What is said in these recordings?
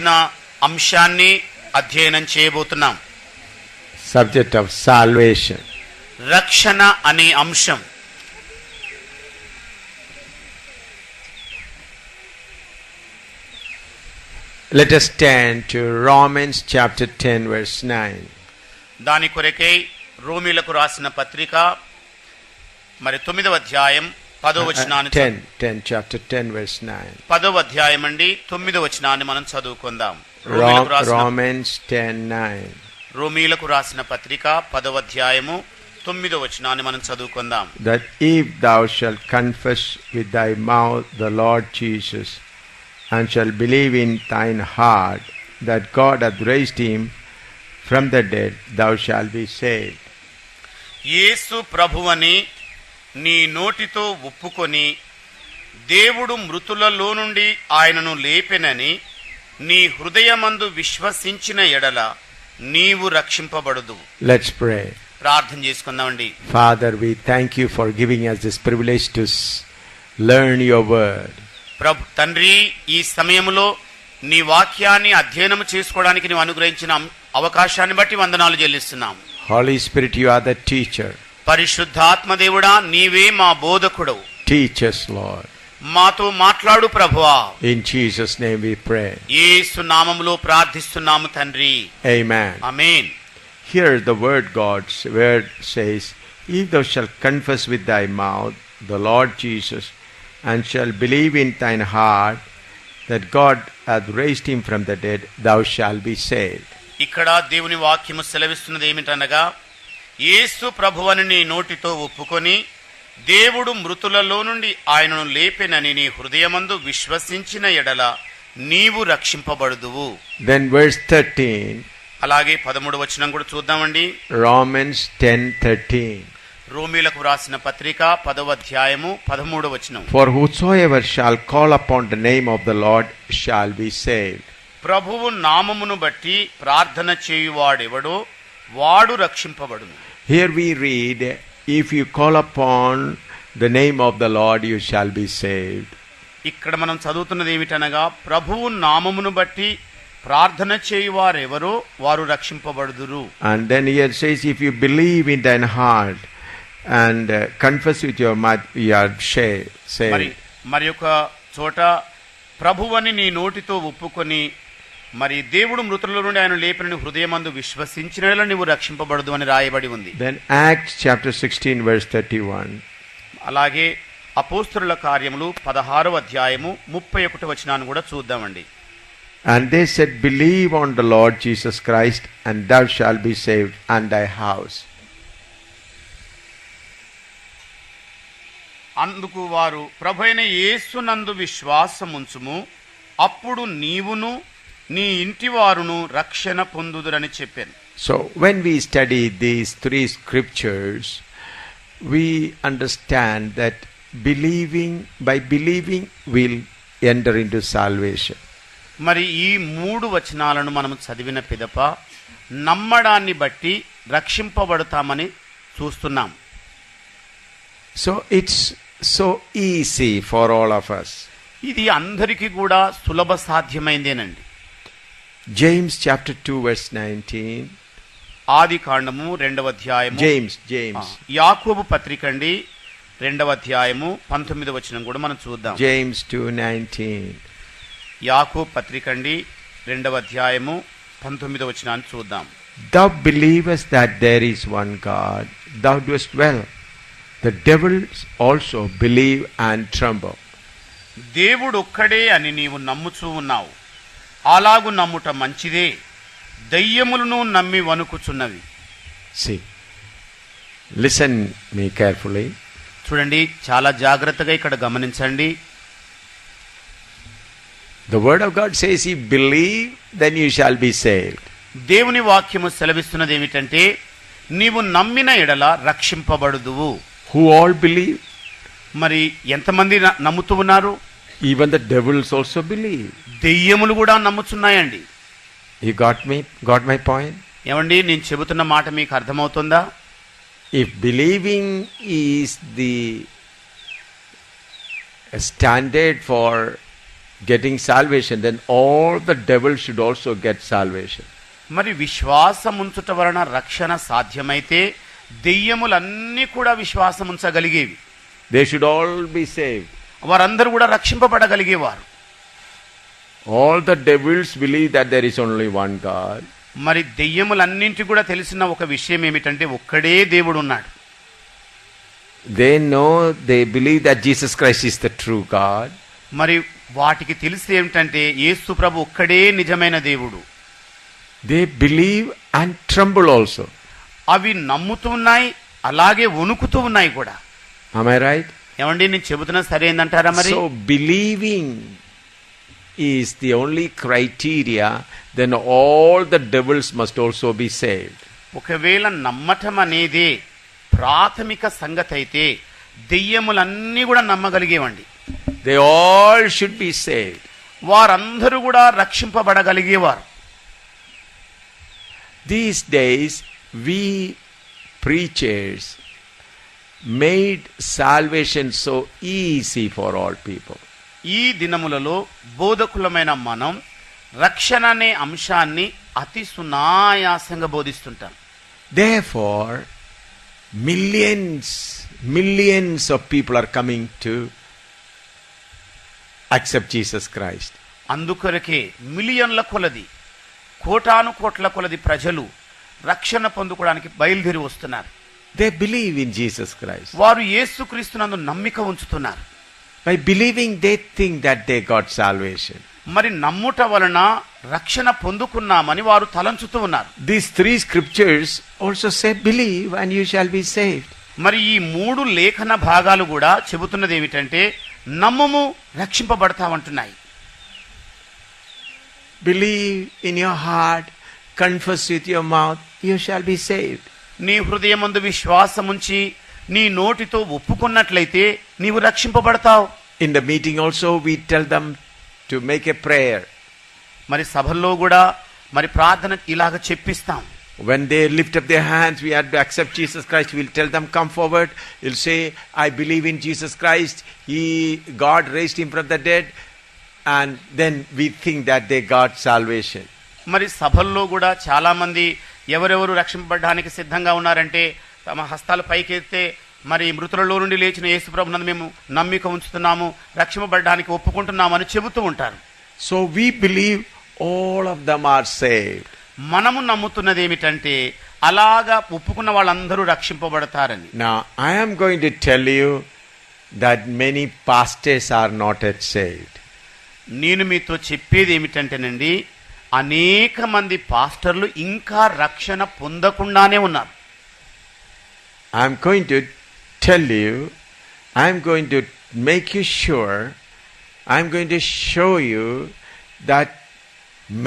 సంబంధించిన అంశాన్ని అధ్యయనం చేయబోతున్నాం. Subject of salvation. రక్షణ అనే అంశం. Let us turn to Romans chapter 10 verse 9. దాని కొరకై రోమీలకు రాసిన పత్రిక మరి 9వ అధ్యాయం 10వ వచనాన్ని 10 chapter 10 verse 9. 10వ అధ్యాయం అండి 9వ వచనాన్ని మనం చదువుకుందాం. Romans 10:9. రోమీలకు రాసిన పత్రిక 10వ అధ్యాయము 9వ వచనాన్ని మనం చదువుకుందాం. That if thou shalt confess with thy mouth the Lord Jesus and shall believe in thine heart that God hath raised him from the dead, thou shalt be saved. యేసు ప్రభువని నీ నోటితో ఒప్పుకొని దేవుడు మృతులలో నుండి ఆయనను లేపెనని నీ హృదయమందు విశ్వసించిన ఎడల నీవు రక్షింపబడుదు. Let's pray. ప్రార్థన చేసుకుందామండి. Father, we thank you for giving us this privilege to learn your word. ప్రభు తండ్రి, ఈ సమయంలో నీ వాక్యాన్ని అధ్యయనం చేసుకోవడానికి నీవు అనుగ్రహించిన అవకాశాన్ని బట్టి వందనాలు చెల్లిస్తున్నాం. Holy Spirit, you are the teacher. పరిశుద్ధాత్మ దేవుడా, నీవే మా బోధకుడవు. Teach us, Lord. మాతో మాట్లాడు ప్రభువా. In Jesus' name we pray. యేసు నామములో ప్రార్థిస్తున్నాము తండ్రి. Amen. Amen. Here the God's word says, if thou shalt confess with thy mouth the Lord Jesus and shall believe in thine heart that God hath raised him from the dead, thou shalt be saved. ఇక్కడ దేవుని వాక్యము సెలవిస్తున్నది ఏమిటనగా, యేసు ప్రభువని నీ నోటితో ఒప్పుకొని దేవుడు మృతులలో నుండి ఆయనను లేపెనని నీ హృదయమందు విశ్వసించిన ఎడల నీవు రక్షింపబడుదువు. Then verse 13. అలాగే 13వ వచనం కూడా చూద్దామండి. Romans 10:13. రోమీలకు రాసిన పత్రిక 10వ అధ్యాయము 13వ వచనం. For whosoever shall call upon the name of the Lord shall be saved. ప్రభువు నామమును బట్టి ప్రార్థన చేయువాడెవడో వాడు రక్షింపబడును. Here we read, if you call upon the name of the Lord you shall be saved. ఇక్కడ మనం చదువుతున్నది ఏమిటనగా, ప్రభువు నామమును బట్టి ప్రార్థన చేయువారెవరో వారు రక్షింపబడుదురు. And then here it says, if you believe in thine heart and confess with your mouth you are saved. మరి ఒక చోట ప్రభువని నీ నోటితో ఒప్పుకొని మరి దేవుడు మృతుల నుండి ఆయన లేపిన హృదయమందు విశ్వసించిన నీవు రక్షింపబడదు అని రాయబడి ఉంది. Then Acts chapter 16 verse 31. అలాగే అపోస్తలుల కార్యములు 16వ అధ్యాయము 31వ వచనాన్ని కూడా చూద్దామండి. And they said, believe on the Lord Jesus Christ and thou shalt be saved and thy house. అందుకు వారు, ప్రభువైన యేసునందు విశ్వాసముంచుము, అప్పుడు నీవును నీ ఇంటి వారును రక్షణ పొందుదురని చెప్పాను. So when we study these three scriptures, we understand that by believing we'll enter into salvation. మరి ఈ 3 వచనాలను మనం చదివిన పిదప నమ్మడాన్ని బట్టి రక్షింపబడతామని చూస్తున్నాం. So it's so easy for all of us. ఇది అందరికీ కూడా సులభ సాధ్యమైందేనండి. James chapter 2 verse 19. ఆది కాండము 2వ అధ్యాయము. James. యాకోబు పత్రిక అండి 2వ అధ్యాయము 19వ వచనం కూడా మనం చూద్దాం. James 2:19. యాకోబు పత్రిక అండి 2వ అధ్యాయము 19వ వచనాన్ని చూద్దాం. Thou believest that there is one God, thou doest well. The devils also believe and tremble. దేవుడు ఒక్కడే అని నీవు నమ్ముచూ ఉన్నావు, అలాగు నమ్ముట మంచిదే, దయ్యములను నమ్మి వణుకుచున్నవి. See, listen me carefully. చూడండి, చాలా జాగ్రత్తగా ఇక్కడ గమనించండి. The word of God says, if believe, then you shall be saved. దేవుని వాక్యము సెలవిస్తున్నది ఏమిటంటే, నీవు నమ్మిన ఎడల రక్షింపబడుదువు. Who all believe? మరి ఎంతమంది నమ్ముతూ ఉన్నారు? Even the devils also believe. దెయ్యములు కూడా నమ్ముచున్నాయండి. You got my point? ఏమండి, నేను చెబుతున్న మాట మీకు అర్థమవుతుందా? If believing is the standard for getting salvation, then all the devils should also get salvation. మరి విశ్వాసముంచుట వలన రక్షణ సాధ్యమైతే దెయ్యములన్నీ కూడా విశ్వాసముంచగలిగేవి. They should all be saved. వారందరూ కూడా రక్షింపబడగలిగేవారు. All the devils believe that there is only one God. మరి దెయ్యములన్నింటి కూడా తెలిసిన ఒక విషయం ఏమిటంటే ఒక్కడే దేవుడు ఉన్నాడు. They believe that Jesus Christ is the true God. మరి వాటికి తెలిసి ఏమిటంటే యేసు ప్రభు ఒక్కడే నిజమైన దేవుడు. They believe and tremble also. అవి నమ్ముతూ ఉన్నాయి, అలాగే వణుకుతూ ఉన్నాయి కూడా. Am I right? ఏమండి నేను చెబుతున్నా సరైందంటారా? మరి So believing is the only criteria, then all the devils must also be saved. ఒకవేళ నమ్మటం అనేదే ప్రాథమిక సంగతి అయితే దెయ్యములన్నీ కూడా నమ్మగలిగేవండి. They all should be saved. వారందరూ కూడా రక్షింపబడగలిగేవారు. These days we preachers made salvation so easy for all people. ఈ దినములలో బోధకులమైన మనం రక్షణ అనే అంశాన్ని అతి సునాయాసంగా బోధిస్తుంటాం. Therefore millions of people are coming to accept Jesus Christ. అందుకొరకే మిలియన్ల కొలది, కోటాను కోట్ల కొలది ప్రజలు రక్షణ పొందుకోవడానికి బయలుదేరి వస్తున్నారు. They believe in Jesus Christ. వారు యేసుక్రీస్తునందు నమ్మిక ఉంచుతున్నారు. By believing they think that they got salvation. మరి నమ్ముట వలన రక్షణ పొందుకున్నామని వారు తలంచుతూ ఉన్నారు. These three scriptures also say believe and you shall be saved. మరి ఈ మూడు లేఖన భాగాలు కూడా చెబుతున్నది ఏమిటంటే నమ్ముము రక్షింపబడతామంటున్నాయి. Believe in your heart, confess with your mouth, you shall be saved. నీ హృదయమందు విశ్వాసముంచి నీ నోటితో ఒప్పుకున్నట్లయితే నీవు రక్షింపబడతావు. In the meeting also we tell them to make a prayer. మరి సభల్లో కూడా మరి ప్రార్థన ఇలాగ చెప్పిస్తాం. When they lift up their hands, we have to accept Jesus Christ. We'll tell them, come forward. You'll say, I believe in Jesus Christ. God raised him from the dead. And then we think that they got salvation. మరి సభల్లో కూడా చాలా మంది ఎవరెవరు రక్షింపబడడానికి సిద్ధంగా ఉన్నారంటే తమ హస్తాలు పైకెత్తే మరి మృతులలో నుండి లేచిన యేసు ప్రభువునందు మేము నమ్మిక ఉంచుతున్నాము, రక్షింపబడడానికి ఒప్పుకుంటున్నాము అని చెబుతూ ఉంటారు. So we believe all of them are saved. మనము నమ్ముతున్నది ఏమిటంటే అలాగా ఒప్పుకున్న వాళ్ళందరూ రక్షింపబడతారని. Now I am going to tell you that many pastors are not yet saved. నేను మీతో చెప్పేది ఏమిటంటేనండి అనేక మంది పాస్టర్లు ఇంకా రక్షణ పొందకుండానే ఉన్నారు. I am going to tell you, I am going to make you sure, I am going to show you that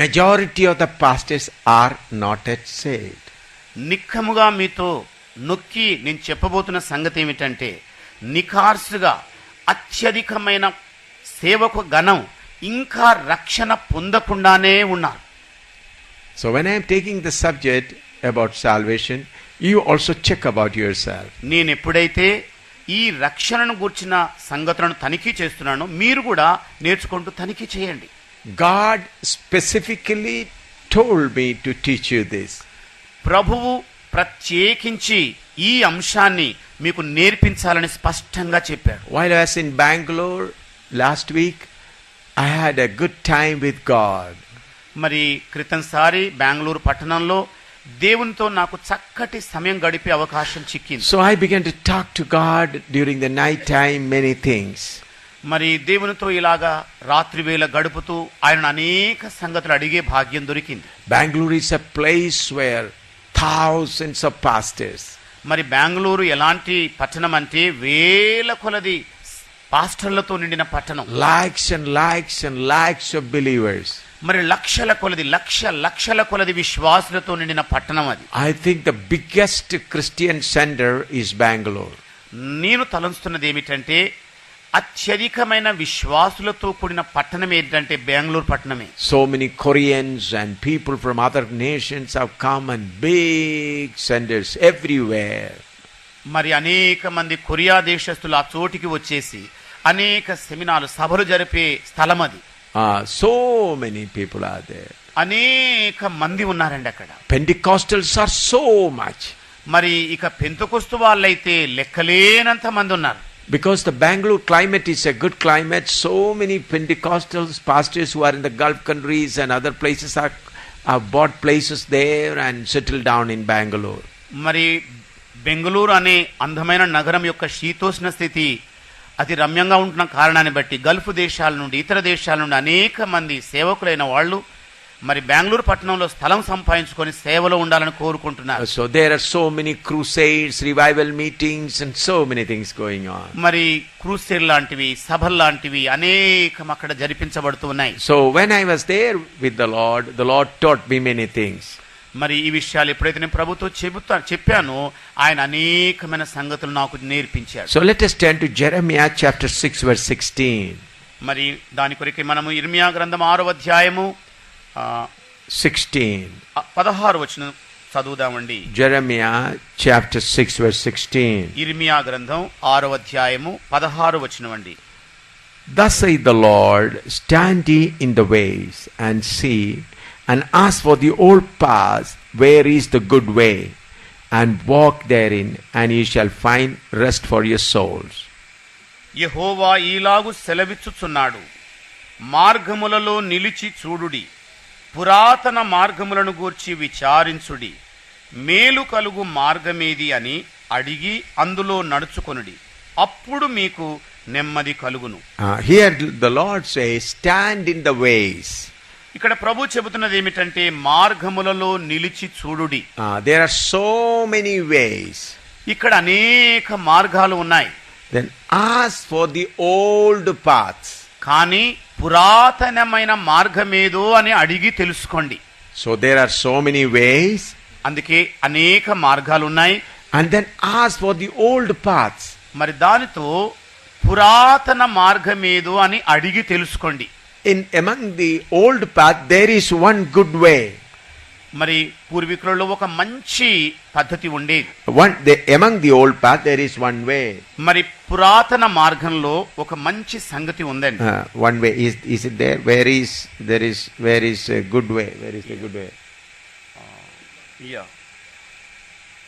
majority of the pastors are not yet saved. నిఖముగా మీతో నొక్కి నేను చెప్పబోతున్న సంగతి ఏమిటంటే నిఖార్సుగా అత్యధికమైన సేవకు గణం ఇంకా రక్షణ పొందకుండానే ఉన్నారు. So when I am taking the subject about salvation, you also check about yourself. నేను ఎప్పుడైతే ఈ రక్షణను గూర్చిన సంగతులను తనిఖీ చేస్తున్నానో మీరు కూడా నేర్చుకుంటూ తనిఖీ చేయండి. God specifically told me to teach you this. ప్రభువు ప్రత్యేకించి ఈ అంశాన్ని మీకు నేర్పించాలని స్పష్టంగా చెప్పాడు. While I was in Bangalore last week, I had a good time with God. మరి క్రితంసారి బెంగళూరు పట్టణంలో దేవునితో నాకు చక్కటి సమయం గడిపే అవకాశం చిక్కింది. So I began to talk to God during the night time many things. మరి దేవునితో ఇలాగా రాత్రి వేళ గడుపుతూ ఆయన అనేక సంగతులు అడిగే భాగ్యం దొరికింది. Bangalore is a place where thousands of pastors. మరి బెంగళూరు ఎలాంటి పట్టణం అంటే వేల కొలది పాస్టర్లతో నిండిన పట్టణం. Lakhs and lakhs and lakhs of believers. మరి లక్షల కొలది విశ్వాసులతో నిండిన పట్టణం అది. I think the biggest Christian center is Bangalore. నేను తలంచుతున్నది ఏమిటంటే అత్యధికమైన విశ్వాసులతో కూడిన పట్టణం ఏంటంటే బెంగళూరు పట్టణమే. So many Koreans and people from other nations have come and big centers everywhere. మరి అనేక మంది కొరియా దేశస్తులు ఆ చోటికి వచ్చేసి అనేక సెమినార్లు సభలు జరిపే స్థలం అది. So many people are there. అనేక మంది ఉన్నారండి అక్కడ. Pentecostals are so much. మరి ఇక పెంతెకొస్తు వాళ్ళైతే లెక్కలేనంత మంది ఉన్నారు. Because the Bangalore climate is a good climate, so many Pentecostals, pastors who are in the Gulf countries and other places have bought places there and settled down in Bangalore. మరి బెంగళూరు అనే అందమైన నగరం యొక్క శీతోష్ణ స్థితి అతి రమ్యంగా ఉంటున్న కారణాన్ని బట్టి గల్ఫ్ దేశాల నుండి ఇతర దేశాల నుండి అనేక మంది సేవకులైన వాళ్ళు మరి బెంగళూరు పట్టణంలో స్థలం సంపాదించుకొని సేవలో ఉండాలని కోరుకుంటున్నారు. So there are so many crusades, revival meetings and so many things going on. మరి క్రూసేడ్ లాంటివి సభలు లాంటివి అనేకం అక్కడ జరిపించబడుతూ ఉన్నాయి. So when I was there with the Lord taught me many things. మరి ఈ విషయాలు ఎప్పుడైతే నేను ప్రభుతో చెప్పానో ఆయన అనేకమైన సంగతులు నాకు నేర్పించాడు. So let us turn to Jeremiah chapter 6 verse 16. మరి దాని కొరకు మనము ఇర్మియా గ్రంథం 6వ అధ్యాయము 16 వచనం చదువుదామండి. Jeremiah chapter 6 verse 16. ఇర్మియా గ్రంథం 6వ అధ్యాయము 16 వచనం అండి. Thus saith the Lord, stand ye in the ways and see, and ask for the old path, where is the good way, and walk therein, and ye shall find rest for your souls. యెహోవా ఈలాగు సెలవిచ్చుచున్నాడు, మార్గములలో నిలిచి చూడుడి, పురాతన మార్గములను గూర్చి విచారించుడి, మేలు కలుగు మార్గమేది అని అడిగి అందులో నడుచుకొనుడి, అప్పుడు మీకు నెమ్మది కలుగును. Here the Lord says, stand in the ways. ఇక్కడ ప్రభు చెబుతున్నది ఏమిటంటే మార్గములలో నిలిచి చూడుడి. There are so many ways. ఇక్కడ అనేక మార్గాలు ఉన్నాయి. Then ask for the old paths. కానీ పురాతనమైన మార్గమేదో అని అడిగి తెలుసుకోండి. So there are so many ways. అందుకే అనేక మార్గాలు ఉన్నాయి. And then ask for the old paths. మరి దానితో పురాతన మార్గమేదో అని అడిగి తెలుసుకోండి. Among the old path there is one good way. మరి పూర్వీకులలో ఒక మంచి పద్ధతి ఉండేది. Among the old path there is one way. మరి పురాతన మార్గంలో ఒక మంచి సంగతి ఉందండి. One way is it there? Where is a good way? Where is the good way?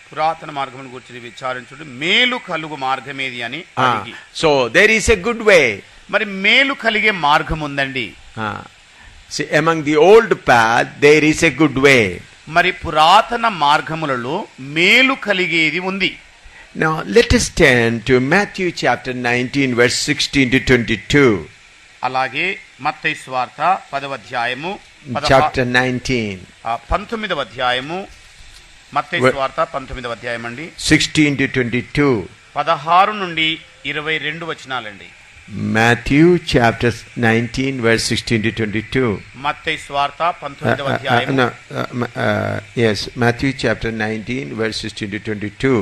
పురాతన మార్గం గురించి విచారించుడు, మేలు కలుగు మార్గమేది అని అడిగి. So there is a good way. మరి మేలు కలిగే మార్గం ఉందండి. See, among the old path there is a good way. మరి పురాతన మార్గములలో మేలు కలిగేది ఉంది. Now let us turn to Matthew chapter 19 verse 16 to 22. అలాగే మత్తయి సువార్త 10వ అధ్యాయము chapter 19 19వ అధ్యాయము మత్తయి సువార్త 19వ అధ్యాయం అండి 16 to 22. 16 నుండి 22 వచనాలండి. Matthew chapter 19 verse 16 to 22. మత్తయి సువార్త 19వ అధ్యాయం. Yes, Matthew chapter 19 verse 16 to 22.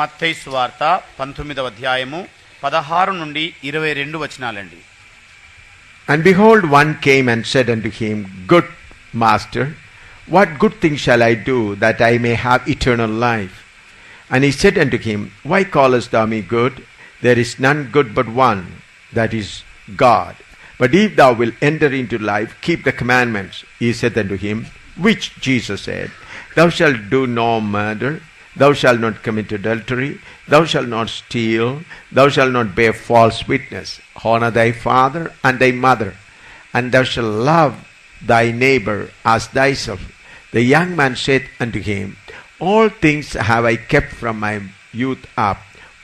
మత్తయి సువార్త 19వ అధ్యాయము 16 నుండి 22 వచనాలండి. And behold, one came and said unto him, Good master, what good thing shall I do that I may have eternal life? And he said unto him, Why callest thou me good? There is none good but one, that is God. But if thou wilt enter into life, keep the commandments. He said unto him, which Jesus said, Thou shalt do no murder, thou shalt not commit adultery, thou shalt not steal, thou shalt not bear false witness, honor thy father and thy mother, and thou shalt love thy neighbor as thyself. The young man said unto him, All things have I kept from my youth up.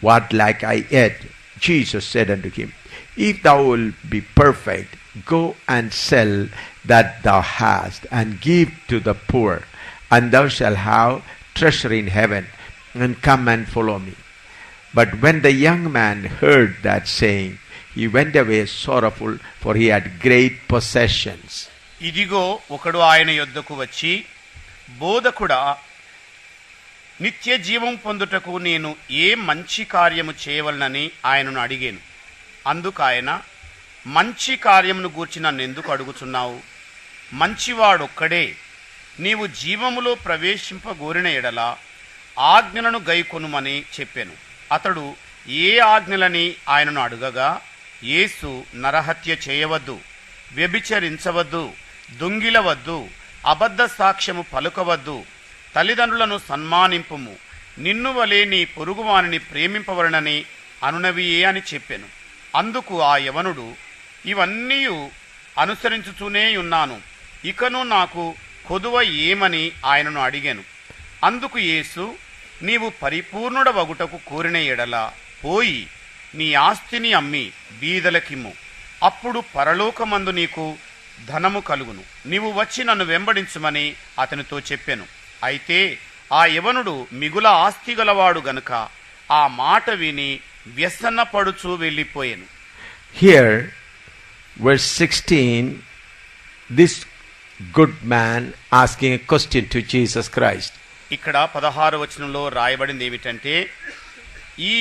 What lack I yet? Jesus said unto him, If thou wilt be perfect, go and sell that thou hast, and give to the poor, and thou shalt have treasure in heaven, and come and follow me. But when the young man heard that saying, he went away sorrowful, for he had great possessions. ఇదిగో ఒకడు ఆయన యొద్దకు వచ్చి, బోధకుడా, నిత్య జీవం పొందుటకు నేను ఏ మంచి కార్యము చేయవలనని ఆయనను అడిగాను. అందుకు ఆయన, మంచి కార్యమును గూర్చి నన్ను ఎందుకు అడుగుచున్నావు? మంచివాడొక్కడే. నీవు జీవములో ప్రవేశింపగోరిన ఎడల ఆజ్ఞలను గైకొనుమని చెప్పాను. అతడు ఏ ఆజ్ఞలని ఆయనను అడుగగా, యేసు, నరహత్య చేయవద్దు, వ్యభిచరించవద్దు, దొంగిలవద్దు, అబద్ధ సాక్ష్యము పలుకవద్దు, తల్లిదండ్రులను సన్మానింపుము, నిన్ను వలె నీ పొరుగువానిని ప్రేమింపవలనని అనునవియే అని చెప్పెను. అందుకు ఆ యవనుడు, ఇవన్నీ అనుసరించుతూనే ఉన్నాను, ఇకను నాకు కొదువ ఏమని ఆయనను అడిగాను. అందుకు యేసు, నీవు పరిపూర్ణుడవగుటకు కోరిన ఎడల పోయి నీ ఆస్తిని అమ్మి బీదలకిమ్ము, అప్పుడు పరలోకమందు నీకు ధనము కలుగును, నీవు వచ్చి నన్ను వెంబడించుమని అతనితో చెప్పెను. అయితే ఆ యవనుడు మిగుల ఆస్తి గలవాడు గనుక ఆ మాట విని వ్యసనపడుచూ వెళ్ళిపోయెను. Here, verse 16, this good man asking a question to Jesus Christ. ఇక్కడ 16వ వచనంలో రాయబడింది ఏమిటంటే, ఏ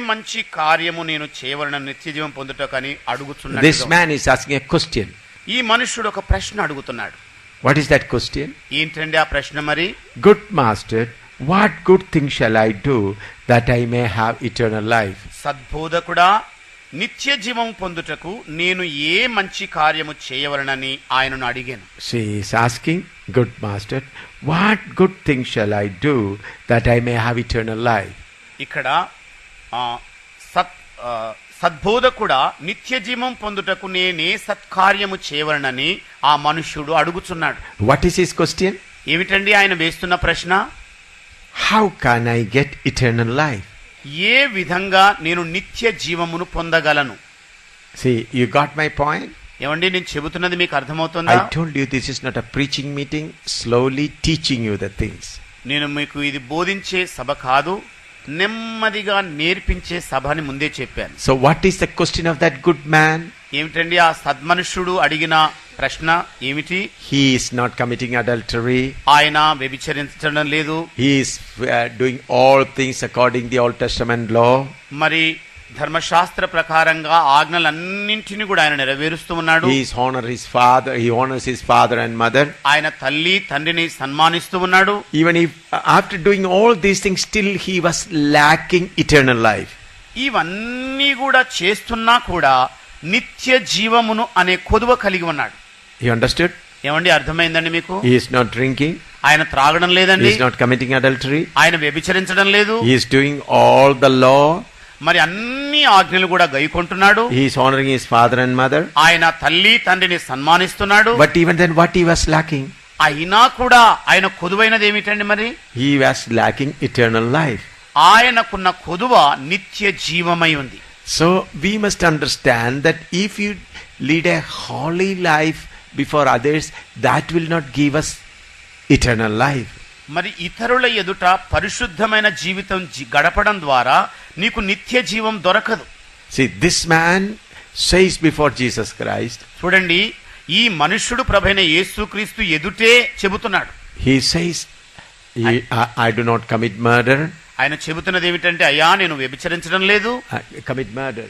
మంచి కార్యము నేను చేయవలన నిత్యజీవం పొందుటకని అడుగుతున్నాడు. This man is asking a question. ఈ మనుష్యుడు ఒక ప్రశ్న అడుగుతున్నాడు. What is that question? ఏంటండి ఆ ప్రశ్న మరి? Good master, what good thing shall I do that I may have eternal life? సద్బోధకుడా, నిత్య జీవం పొందుటకు నేను ఏ మంచి కార్యము చేయవలనని ఆయనను అడిగాను. She is asking, good master, what good thing shall I do that I may have eternal life? ఇక్కడ సద్బోధకుడా, నిత్య జీవం పొందుటకు నేనే సత్కార్యము చేయవలనని ఆ మనుష్యుడు అడుగుచున్నాడు. What is his question? ఏమిటండి ఆయన వేస్తున్న ప్రశ్న? How can I get eternal life? ఏ విధంగా నేను నిత్య జీవమును పొందగలను? See, you got my point? ఏమండి, నేను చెబుతున్నది మీకు అర్థమవుతుందా? I told you this is not a preaching meeting, slowly teaching you the things. నేను మీకు ఇది బోధించే సభ కాదు, నెమ్మదిగా నేర్పించే సభ అని ముందే చెప్పాను. So what is the question of that good man? ఏమిటండి ఆ సద్మనుష్యుడు అడిగిన ప్రశ్న ఏమిటి? He is not committing adultery. ఆయన వ్యభిచరించడం లేదు. He is doing all things according the Old Testament law. మరి ధర్మశాస్త్ర ప్రకారంగా ఆజ్ఞలన్నింటినీ కూడా ఆయన నెరవేరుస్తూ ఉన్నాడు. He honors his father and mother. ఆయన తల్లి తండ్రిని సన్మానిస్తూ ఉన్నాడు. Even if after doing all these things, still he was lacking eternal life. ఇవన్నీ కూడా చేస్తున్నా కూడా నిత్య జీవమును అనే కొదువ కలిగి ఉన్నాడు. You understood? ఏమండి, అర్థమైందండి మీకు? He is not drinking. ఆయన త్రాగడం లేదండి. He is not committing adultery. ఆయన వ్యభిచరించడం లేదు. He is doing all the law. మరి అన్ని ఆజ్ఞలు కూడా గైకొంటున్నాడు. He is honoring his father and mother. ఆయన తల్లి తండ్రిని సన్మానిస్తున్నాడు. But even then, what he was lacking? అయినా కూడా ఆయన కొదువైనది ఏమిటండి మరి? He was lacking eternal life. ఆయనకున్న కొదువ నిత్య జీవమై ఉంది. So we must understand that if you lead a holy life before others, that will not give us eternal life. మరి ఇతరుల ఎదుట పరిశుద్ధమైన జీవితం గడపడం ద్వారా నీకు నిత్య జీవం దొరకదు. See, this man says before Jesus Christ. చూడండి, ఈ మనుష్యుడు ప్రభువైన యేసుక్రీస్తు ఎదుటే చెబుతున్నాడు. He says, I do not commit murder. ఆయన చెబుతున్నది ఏమిటంటే, అయ్యా నేను వ్యభిచరించడం లేదు, commit murder.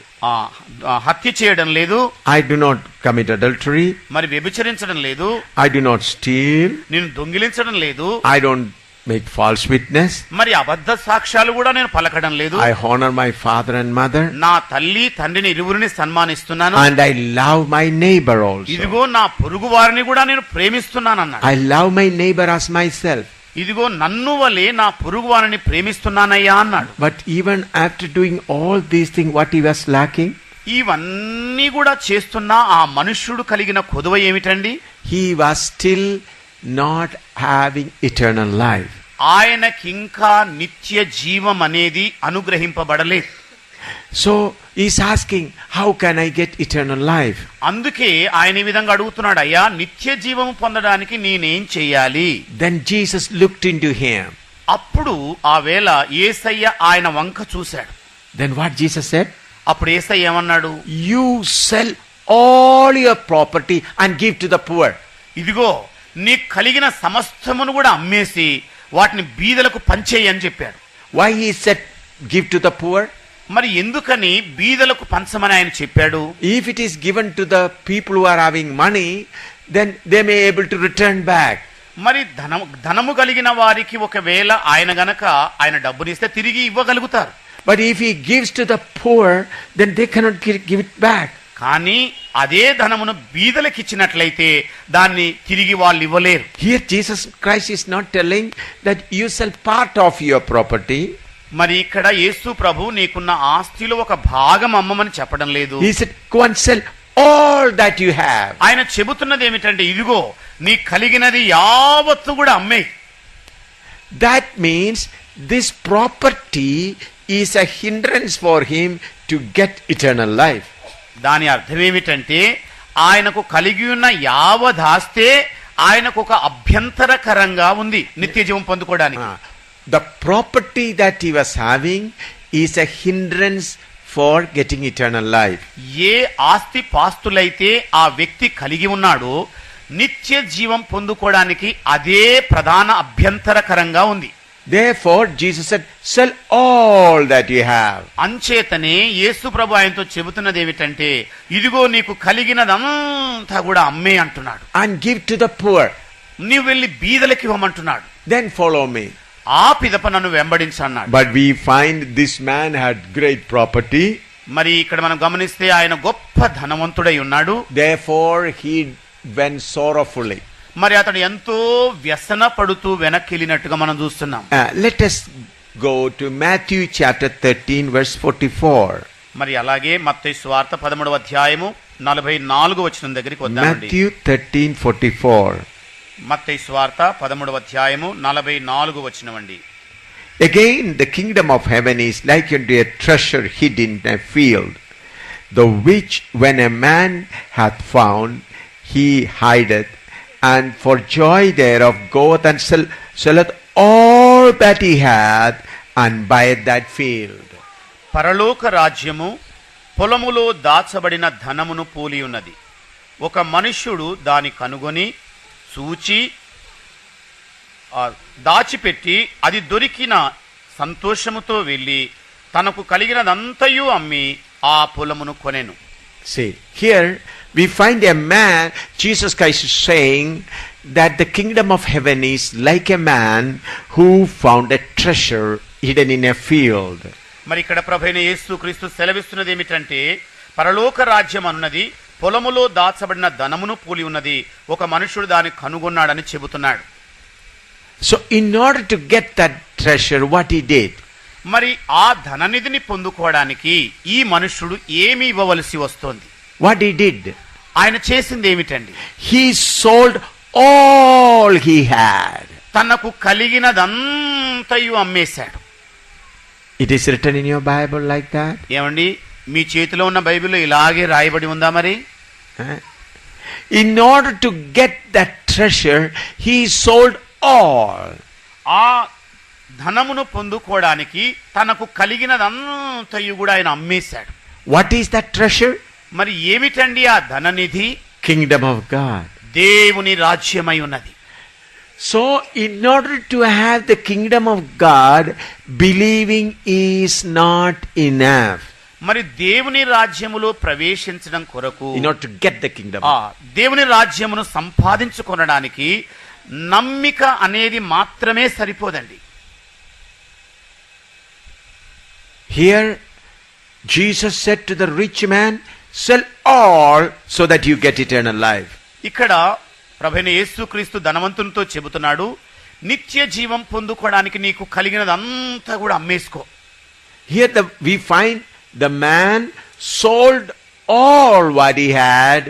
హత్య చేయడం లేదు, I do not commit adultery. మరి వ్యభిచరించడం లేదు, I do not steal. నేను దొంగిలించడం లేదు, I don't make false witness. మరి అబద్ధ సాక్ష్యాలు కూడా నేను పలకడం లేదు, I honor my father and mother. నా తల్లి తండ్రిని ఇరువురిని సన్మానిస్తున్నాను, and I love my neighbor also. ఇదిగో నా పొరుగు వారిని కూడా నేను ప్రేమిస్తున్నాను అన్నాడు. I love my neighbor as myself. ఇదిగో నన్ను వలె నా పొరుగు వారిని ప్రేమిస్తున్నానయ్యా అన్నాడు. But even after doing all these things, what he was lacking? ఇవన్నీ కూడా చేస్తున్నా ఆ మనుష్యుడు కలిగిన కొదువ ఏమిటండి? He was still not having eternal life. ఆయనకింకా నిత్య జీవం అనేది అనుగ్రహింపబడలేదు. So he's asking, how can I get eternal life? అందుకే ఆయన ఈ విధంగా అడుగుతున్నాడు, అయ్యా నిత్య జీవం పొందడానికి నేనేం చేయాలి? Then Jesus looked into him. అప్పుడు ఆ వేళ యేసయ్య ఆయన వంక చూశాడు. Then what Jesus said? అప్పుడు యేసయ్య ఏమన్నాడు? You sell all your property and give to the poor. ఇదిగో నీకు కలిగిన సమస్తమును కూడా అమ్మేసి వాటిని బీదలకు పంచేయి అని చెప్పాడు. Why he said give to the poor? మరి ఎందుకని బీదలకు పంచమని ఆయన చెప్పాడు? If it is given to the people who are having money, then they may able to return back. మరి ధనము కలిగిన వారికి ఒకవేళ ఆయన గనక ఆయన డబ్బునిస్తే తిరిగి ఇవ్వగలుగుతారు. But if he gives to the poor, then they cannot give it back. కానీ అదే ధనమును బీదలకిచ్చినట్లయితే దాన్ని తిరిగి వాళ్ళు ఇవ్వలేరు. Here Jesus Christ is not telling that you sell part of your property. మరి ఇక్కడ యేసు ప్రభు నీకున్న ఆస్తిలో ఒక భాగం అమ్మమని చెప్పడం లేదు. He said, go and sell all that you have. ఆయన చెబుతున్నది ఏమిటంటే, ఇదిగో నీ కలిగినది యావత్తు కూడా అమ్మేయ్. That means this property is a hindrance for him to get eternal life. దాని అర్థం ఏమిటంటే, ఆయనకు కలిగి ఉన్న యావదాస్తే ఆయనకు ఒక అభ్యంతరకరంగా ఉంది నిత్య జీవం పొందుకోవడానికి. The property that he was having is a hindrance for getting eternal life. ఏ ఆస్తి పాస్తులైతే ఆ వ్యక్తి కలిగి ఉన్నాడో నిత్య జీవం పొందుకోవడానికి అదే ప్రధాన అభ్యంతరకరంగా ఉంది. Therefore Jesus said, sell all that you have. అంచేతనే యేసు ప్రభు ఆయనతో చెబుతున్నది ఏమిటంటే, ఇదిగో నీకు కలిగినదంతా కూడా అమ్మే అంటున్నాడు. And give to the poor. నీవు వెళ్ళి బీదలకి ఇవ్వమంటున్నాడు. Then follow me. ఆ పిదప నన్ను వెంబడించన్నాడు. But we find this man had great property. మరి ఇక్కడ మనం గమనిస్తే ఆయన గొప్ప ధనవంతుడై ఉన్నాడు. Therefore he went sorrowfully. మరి అతడు ఎంతో వ్యసన పడుతూ వెనక్కి వెళ్ళినట్టుగా మనం చూస్తున్నాం. Let us go to Matthew chapter 13 verse 44. మరి అలాగే మత్తయి సువార్త 13వ అధ్యాయము 44వ వచనం దగ్గరికి వద్దామండి. Matthew 13:44. మత్తయి సువార్త 13వ అధ్యాయము 44వ వచనం అండి. Again the kingdom of heaven is like unto a treasure hid in a field, the which when a man hath found, he hideth, and for joy thereof goeth and selleth all that he hath, and buyeth that field. పరలోక రాజ్యము పొలములో దాచబడిన ధనమును పోలి ఉన్నది. ఒక మనుష్యుడు దాని కనుగొని చూచి దాచిపెట్టి అది దొరికిన సంతోషముతో వెళ్ళి తనకు కలిగినదంతయు అమ్మి ఆ పొలమును కొనెను. See, here we find a man, Jesus Christ is saying that the kingdom of heaven is like a man who found a treasure hidden in a field. మరి ఇక్కడ ప్రభువైన యేసుక్రీస్తు సెలవిస్తున్నది ఏమిటంటే, పరలోక రాజ్యం అన్నది పొలములో దాచబడిన ధనమును పోలి ఉన్నది. ఒక మనుషుడు దాన్ని కనుగొన్నాడని చెబుతున్నాడు. So in order to get that treasure, what he did? మరి ఆ ధననిధిని పొందుకోవడానికి ఈ మనుష్యుడు ఏమి ఇవ్వవలసి వస్తోంది? What he did? ఆయన చేసింది ఏమిటండి? He sold all he had. తనకు కలిగినదంతయు అమ్మేశాడు. It is written in your Bible like that? ఏమండి, మీ చేతిలో ఉన్న బైబిల్లో ఇలాగే రాయబడి ఉందా? మరి in order to get that treasure, he sold all. ఆ ధనమును పొందుకోవడానికి తనకు కలిగినదంతయు కూడా ఆయన అమ్మేశాడు. What is that treasure? మరి ఏమిటండి ఆ ధననిధి? Kingdom of God. దేవుని రాజ్యమై ఉన్నది. So in order to have the kingdom of God, believing is not enough. మరి దేవుని రాజ్యములో ప్రవేశించడం కొరకు, In order to get the kingdom, దేవుని రాజ్యమును సంపాదించుకొనడానికి నమ్మిక అనేది మాత్రమే సరిపోదండి. here Jesus said to the rich man, sell all so that you get eternal life. ఇక్కడ ప్రభువైన యేసుక్రీస్తు ధనవంతునితో చెబుతున్నాడు, నిత్య జీవం పొందుకోవడానికి నీకు కలిగినదంతా కూడా అమ్మేసుకో. Here we find the man sold all what he had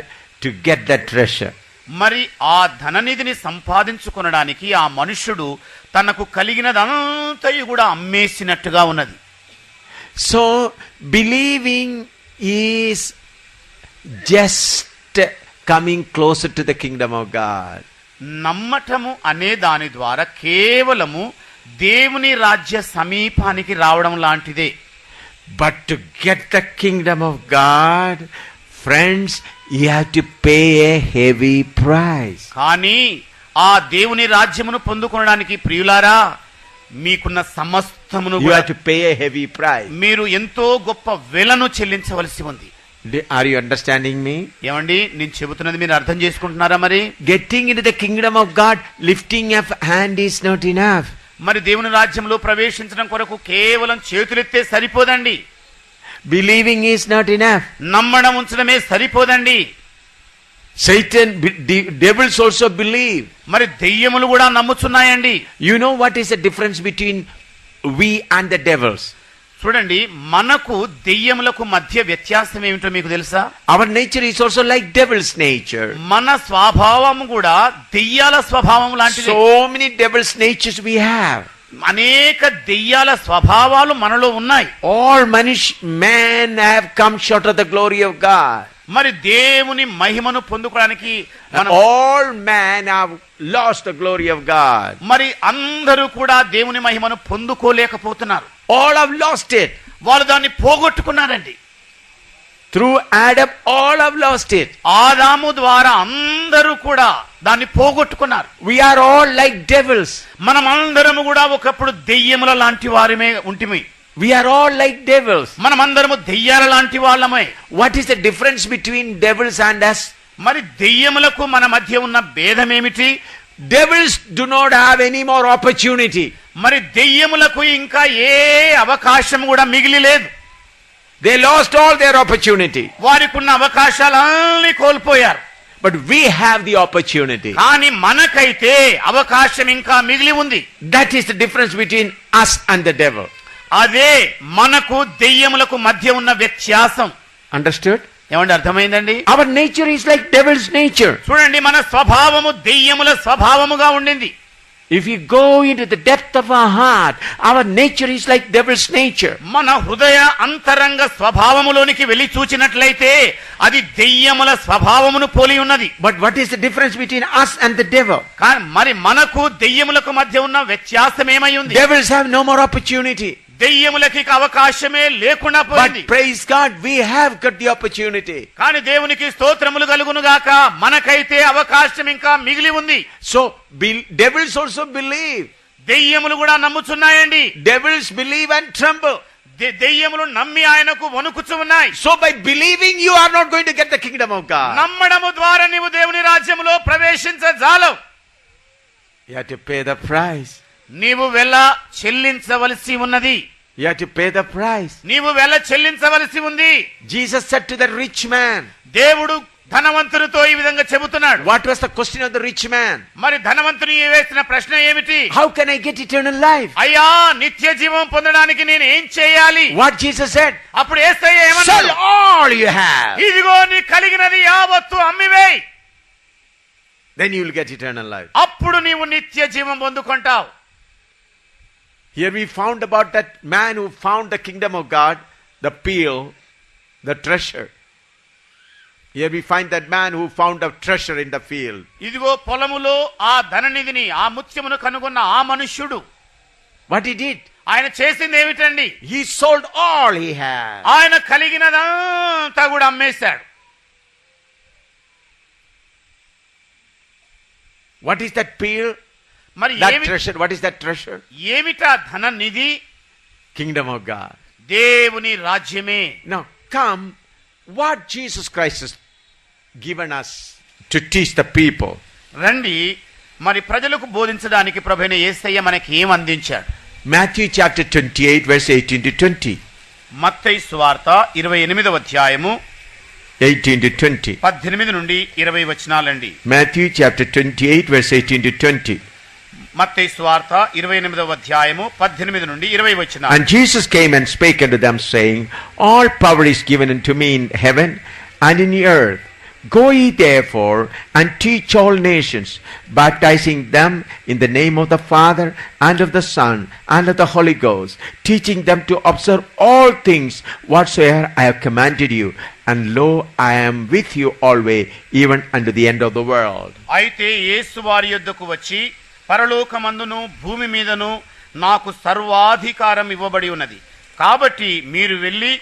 to get that treasure. మరి ఆ ధననిధిని సంపాదించుకొనడానికి ఆ మనుష్యుడు తనకు కలిగినదంతయు కూడా అమ్మేసినట్టుగా ఉన్నది. So believing is just coming closer to the kingdom of God. నమ్మటము అనే దాని ద్వారా కేవలము దేవుని రాజ్య సమీపానికి రావడం లాంటిదే. But to get the kingdom of God, friends, you have to pay a heavy price. కానీ ఆ దేవుని రాజ్యమును పొందుకొనడానికి ప్రియులారా, మీకున్న సమస్తమును You have to pay a heavy price. మీరు ఎంతో గొప్ప వెలను చెల్లించవలసి ఉంది. Are you understanding me? ఏమండి, నేను చెబుతున్నది మీరు అర్థం చేసుకుంటున్నారా? మరి Getting into the kingdom of God, lifting up hand is not enough. మరి దేవుని రాజ్యంలో ప్రవేశించడం కొరకు కేవలం చేతులెత్తే సరిపోదండి. Believing is not enough. నమ్మడం ఉంచడమే సరిపోదండి. Satan, devils also believe. మరి దెయ్యములు కూడా నమ్ముచున్నాయండి. You know what is the difference between we and the devils? చూడండి, మనకు దెయ్యములకు మధ్య వ్యత్యాసం ఏమిటో మీకు తెలుసా? Our nature is also like devil's nature. మన స్వభావం కూడా దెయ్యాల స్వభావం లాంటిది. So many devil's natures we have. అనేక దెయ్యాల స్వభావాలు మనలో ఉన్నాయి. All men have come short of the glory of God. మరి దేవుని మహిమను పొందుకోవడానికి All men have lost the glory of God. మరి అందరూ కూడా దేవుని మహిమను పొందుకోలేకపోతున్నారు. All have lost it. వాళ్ళు దాన్ని పోగొట్టుకున్నారండి. Through Adam, all have lost it. ఆదాము ద్వారా అందరూ కూడా దాన్ని పోగొట్టుకున్నారు. We are all like devils. మనం అందరము కూడా ఒకప్పుడు దెయ్యముల లాంటి వారిమే ఉంటిమి. We are all like devils. మనం అందరము దెయ్యాల లాంటి వాళ్ళమే. What is the difference between devils and us? మరి దెయ్యములకు మన మధ్య ఉన్న భేదం ఏమిటి? Devils do not have any more opportunity. మరి దెయ్యములకు ఇంకా ఏ అవకాశం కూడా మిగిలి లేదు. They lost all their opportunity. వారికి ఉన్న అవకాశాలన్నీ కోల్పోయారు. But we have the opportunity. కానీ మనకైతే అవకాశం ఇంకా మిగిలి ఉంది. That is the difference between us and the devil. అదే మనకు దెయ్యములకు మధ్య ఉన్న వ్యత్యాసం. Understood? ఏమంటే అర్థమైందండి? Our nature is like devil's nature. చూడండి, మన స్వభావము దెయ్యముల స్వభావముగా ఉండింది. If you go into the depth of our heart, our nature is like devil's nature. మన హృదయ అంతరంగ స్వభావములోనికి వెళ్ళి చూచినట్లయితే అది దెయ్యముల స్వభావమును పోలి ఉన్నది. But what is the difference between us and the devil? కానీ మరి మనకు దెయ్యములకు మధ్య ఉన్న వ్యత్యాసం ఏమై ఉంది? Devils have no more opportunity. దెయ్యములకి అవకాశమే లేకుండా పోయింది. But praise God, we have got the opportunity. కానీ దేవునికి స్తోత్రములు కలుగును గాక, మనకైతే అవకాశం ఇంకా మిగిలి ఉంది. So devils also believe. దెయ్యములు కూడా నమ్ముచున్నాయండి. Devils believe and tremble. దెయ్యములు నమ్మి ఆయనకు వణుకుచు ఉన్నాయి. So by believing you are not going to get the kingdom of God. నమ్మడము ద్వారా నీవు దేవుని రాజ్యములో ప్రవేశించజాలవు. You have to pay the price. నీవు వెల చెల్లించవలసి ఉన్నది. You have to pay the price. నీవు వెల చెల్లించవలసి ఉంది. Jesus said to the rich man. దేవుడు ధనవంతునితో ఈ విధంగా చెబుతున్నాడు. What was the question of the rich man? మరి ధనవంతుని వేసిన ప్రశ్న ఏమిటి? How can I get eternal life? అయ్యా, నిత్య జీవం పొందడానికి నేను ఏం చేయాలి? What Jesus said? అప్పుడు యేసయ్య ఏమన్నాడు? Sell all you have. ఇదిగో నీ కలిగినది యావత్తు అమ్మివేయ్. Then you will get eternal life. అప్పుడు నీవు నిత్య జీవం పొందుకుంటావు. Here we found about that man who found the kingdom of God, the pearl, the treasure. Here we find that man who found a treasure in the field. ఇదిగో పొలములో ఆ ధననిధిని, ఆ ముత్యమును కనుగొన్న ఆ మనుష్యుడు. What he did? ఆయన చేసింది ఏమిటండి? He sold all he had. ఆయన కలిగినదంతా కూడా అమ్మేశాడు. What is that pearl? మరి That treasure, what is that treasure? ఏమిటా ధననిధి? Kingdom of God. దేవుని రాజ్యమే. Now come, what Jesus Christ has given us to teach the people. రండి, మరి ప్రజలకు బోధించడానికి ప్రభువైన యేసయ్య మనకి ఏం అందించాడు? Matthew chapter 28 verse 18 to 20. మత్తయి సువార్త 28వ అధ్యాయము 18 to 20. 18 నుండి 20 వచనాలండి. Matthew chapter 28 verse 18 to 20. మత్తయి సువార్త 28వ అధ్యాయము 18 నుండి 20 వచనాలు. And Jesus came and spake unto them, saying, All power is given unto me in heaven and in the earth. Go ye therefore and teach all nations, baptizing them in the name of the Father and of the Son and of the Holy Ghost, teaching them to observe all things whatsoever I have commanded you. And lo, I am with you always, even unto the end of the world. అయితే యేసు వారి యొద్దకు వచ్చి, పరలోకమందును భూమి మీదను నాకు సర్వాధికారం ఇవ్వబడి ఉన్నది. కాబట్టి మీరు వెళ్ళి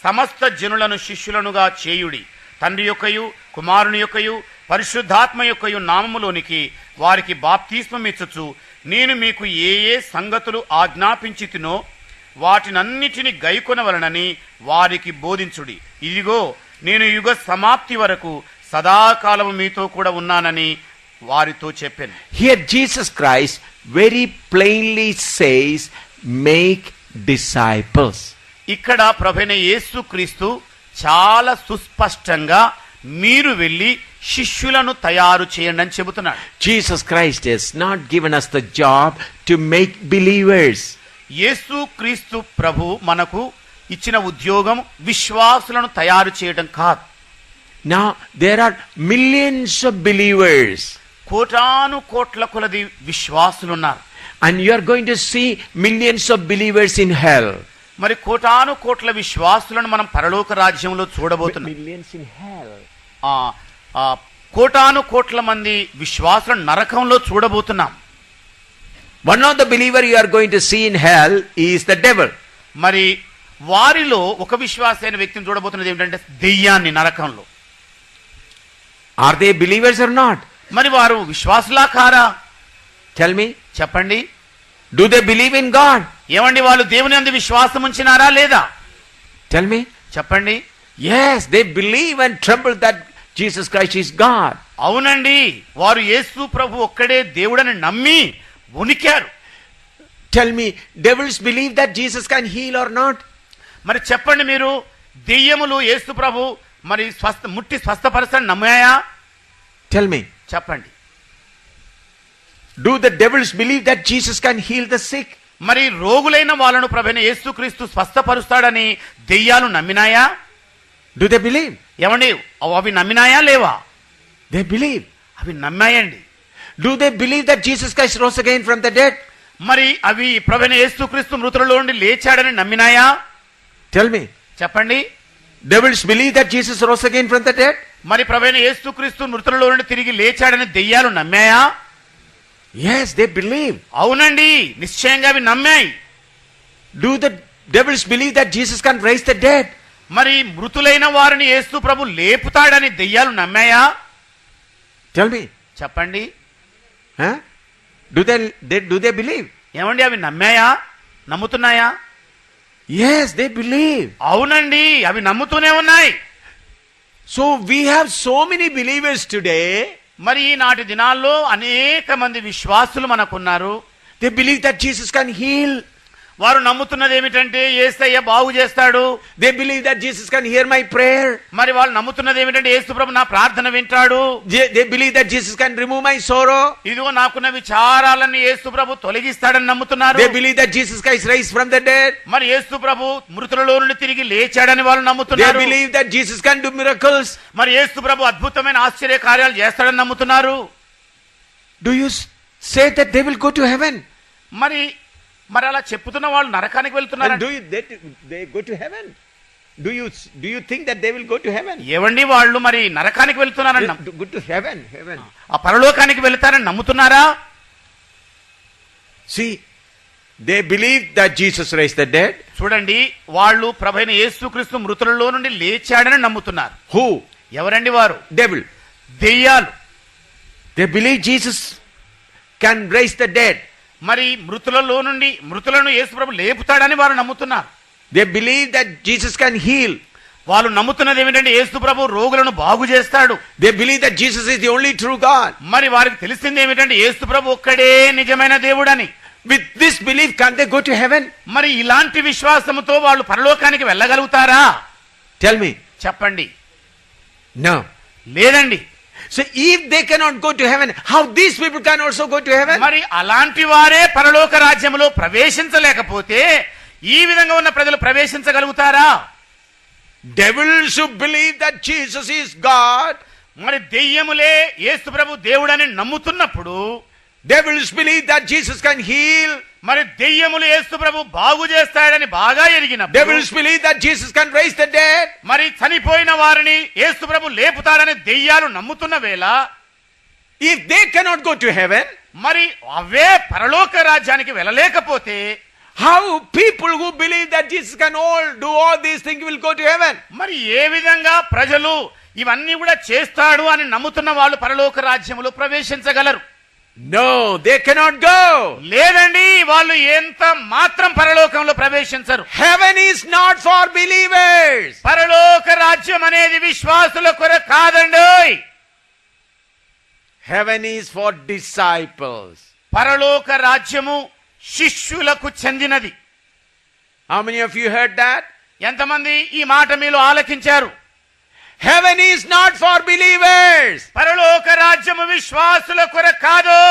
సమస్త జనులను శిష్యులనుగా చేయుడి. తండ్రి యొక్కయు కుమారుని యొక్కయు పరిశుద్ధాత్మ యొక్కయు నామములోనికి వారికి బాప్తిస్మమిచ్చుచు నేను మీకు ఏ ఏ సంగతులు ఆజ్ఞాపించితినో వాటినన్నిటిని గైకొనవలనని వారికి బోధించుడి. ఇదిగో నేను యుగ సమాప్తి వరకు సదాకాలము మీతో కూడా ఉన్నానని వారితో చెప్పాను. Here Jesus Christ very plainly says, make disciples. ఇక్కడ ప్రభువైన యేసుక్రీస్తు చాలా సుస్పష్టంగా మీరు వెళ్ళి శిష్యులను తయారు చేయండి అని చెబుతున్నాడు. Jesus Christ has not given us the job to make believers. యేసుక్రీస్తు ప్రభు మనకు ఇచ్చిన ఉద్యోగం విశ్వాసులను తయారు చేయడం కాదు. Now there are millions of believers. కోటాను కోట్ల కొలది విశ్వాసులు ఉన్నారు. And you are going to see millions of believers in hell. మరి కోటాను కోట్ల విశ్వాసులను మనం పరలోక రాజ్యంలో చూడబోతున్నాం. Millions in hell. కోటాను కోట్ల మంది విశ్వాసులను నరకంలో చూడబోతున్నాం. One of the believer you are going to see in hell is the devil. మరి వారిలో ఒక విశ్వాస అయిన వ్యక్తిని చూడబోతున్నది ఏమిటంటే దెయ్యాన్ని నరకంలో. Are they believers or not? మరి వారు విశ్వాసులా కారా? Tell me. చెప్పండి. Do they believe in God? ఏమండి వాళ్ళు దేవుని యందు విశ్వాసం ఉంచినారా లేదా? Tell me. చెప్పండి. Yes, they believe and tremble that Jesus Christ is God. అవునండి, వారు యేసు ప్రభు ఒక్కడే దేవుడని నమ్మి ఉనికారు. Tell me, devils believe that Jesus can heal or not? మరి చెప్పండి, మీరు దెయ్యములు యేసు ప్రభు మరి ముట్టి స్వస్థపరచని నమ్మాయా? Tell me. చెప్పండి. Do the devils believe that Jesus can heal the sick? మరి రోగులైన వాళ్ళను ప్రభువైన యేసుక్రీస్తు స్వస్థపరుస్తాడని దెయ్యాలు నమ్మినాయా? Do they believe? ఏమండి అవి నమ్మినాయా లేవా? They believe. అవి నమ్మాయండి. Do they believe that Jesus Christ rose again from the dead? మరి అవి ప్రభువైన యేసుక్రీస్తు మృతులలో నుండి లేచాడని నమ్మినాయా? Tell me. చెప్పండి. Devils believe that Jesus rose again from the dead? మరి ప్రభువైన యేసుక్రీస్తు మృతులలో నుండి తిరిగి లేచాడని దెయ్యాలు నమ్మాయా? Yes, they believe. అవునండి, నిశ్చయంగా అవి నమ్మాయి. Do the devils believe that Jesus can raise the dead? మరి మృతులైన వారిని యేసు ప్రభు లేపుతాడని దెయ్యాలు నమ్మాయా? Tell me. చెప్పండి. Huh? Do they believe? ఏమండి అవి నమ్మాయా? నమ్ముతున్నాయా? Yes, they believe. అవునండి, అవి నమ్ముతూనే ఉన్నాయి. So we have so many believers today. మరి ఈనాటి దినాల్లో అనేక మంది విశ్వాసులు మనకున్నారు. They believe that Jesus can heal. వారు నమ్ముతున్నది ఏమిటంటే యేసయ్య బాగు చేస్తాడు. They believe that Jesus can hear my prayer. మరి వాళ్ళు నమ్ముతున్నది ఏమిటంటే యేసు ప్రభు నా ప్రార్థన వింటాడు. They believe that Jesus can remove my sorrow. ఇదిగో నాకున్న విచారాలన్నీ యేసు ప్రభు తొలగిస్తాడని నమ్ముతున్నారు. They believe that Jesus Christ raised from the dead. మరి యేసు ప్రభు మృతులలో నుండి తిరిగి లేచాడని వాళ్ళు They నమ్ముతున్నారు. believe that Jesus can do miracles. మరి యేసు ప్రభు అద్భుతమైన ఆశ్చర్య కార్యాలు చేస్తాడని నమ్ముతున్నారు. Do you say that they will go to heaven? మరి అలా చెప్పుతున్న వాళ్ళు నరకానికి వెళ్తున్నారు. They go to heaven? Do you think that they will go to heaven? ఏవండి వాళ్ళు మరి నరకానికి వెళ్తున్నారని Go to heaven. ఆ పరలోకానికి వెళ్తారని నమ్ముతున్నారా? See, they believe that Jesus raised the dead. చూడండి, వాళ్ళు ప్రభువైన యేసుక్రీస్తు మృతులలో నుండి లేచాడని నమ్ముతున్నారు. Who? ఎవరండి వారు? Devil. దెయ్యాలు. They believe Jesus can raise the dead. మరి మృతులను యేసు ప్రభు లేపుతాడని వారు నమ్ముతున్నారు. They believe that Jesus can heal. వాళ్ళు నమ్ముతున్నది ఏమిటంటే యేసు ప్రభు రోగులను బాగు చేస్తాడు. They believe that Jesus is the only true God. మరి వారికి తెలిసింది ఏమిటంటే యేసు ప్రభు ఒక్కడే నిజమైన దేవుడని. With this belief, can they go to heaven? మరి ఇలాంటి విశ్వాసముతో వాళ్ళు పరలోకానికి వెళ్ళగలుగుతారా? Tell me. చెప్పండి. No. లేదండి. So if they cannot go to heaven, how these people can also go to heaven? మరి అలాంటి వారే పరలోక రాజ్యములో ప్రవేశించలేకపోతే ఈ విధంగా ఉన్న ప్రజలు ప్రవేశించగలుగుతారా? Devils who believe that Jesus is God. మరి దెయ్యములే యేసు ప్రభు దేవుడని నమ్ముతున్నప్పుడు, devils believe that Jesus can heal. మరి దెయ్యములు యేసు ప్రభు బాగు చేస్తాడని బాగా ఎరిగినప్పుడు, devils believe that Jesus can raise the dead. మరి చనిపోయిన వారిని యేసు ప్రభు లేపుతాడని దెయ్యాలు నమ్ముతున్న వేళ, if they cannot go to heaven, మరి అవే పరలోక రాజ్యానికి వెళ్ళలేకపోతే, how people who believe that Jesus can do all these things will go to heaven? మరి ఏ విధంగా ప్రజలు ఇవన్నీ కూడా చేస్తాడు అని నమ్ముతున్న వాళ్ళు పరలోక రాజ్యములో ప్రవేశించగలరు? No, they cannot go. లేదండి, వాళ్ళు ఎంత మాత్రం పరలోకంలో ప్రవేశించరు. Heaven is not for believers. పరలోక రాజ్యం అనేది విశ్వాసుల కొరకు కాదండి. Heaven is for disciples. పరలోక రాజ్యము శిష్యులకు చెందినది. How many of you heard that? ఎంతమంది ఈ మాట మీలో ఆలకించారు? Heaven is not for believers. పరలోక రాజ్యము విశ్వాసుల కొరకు కాదు.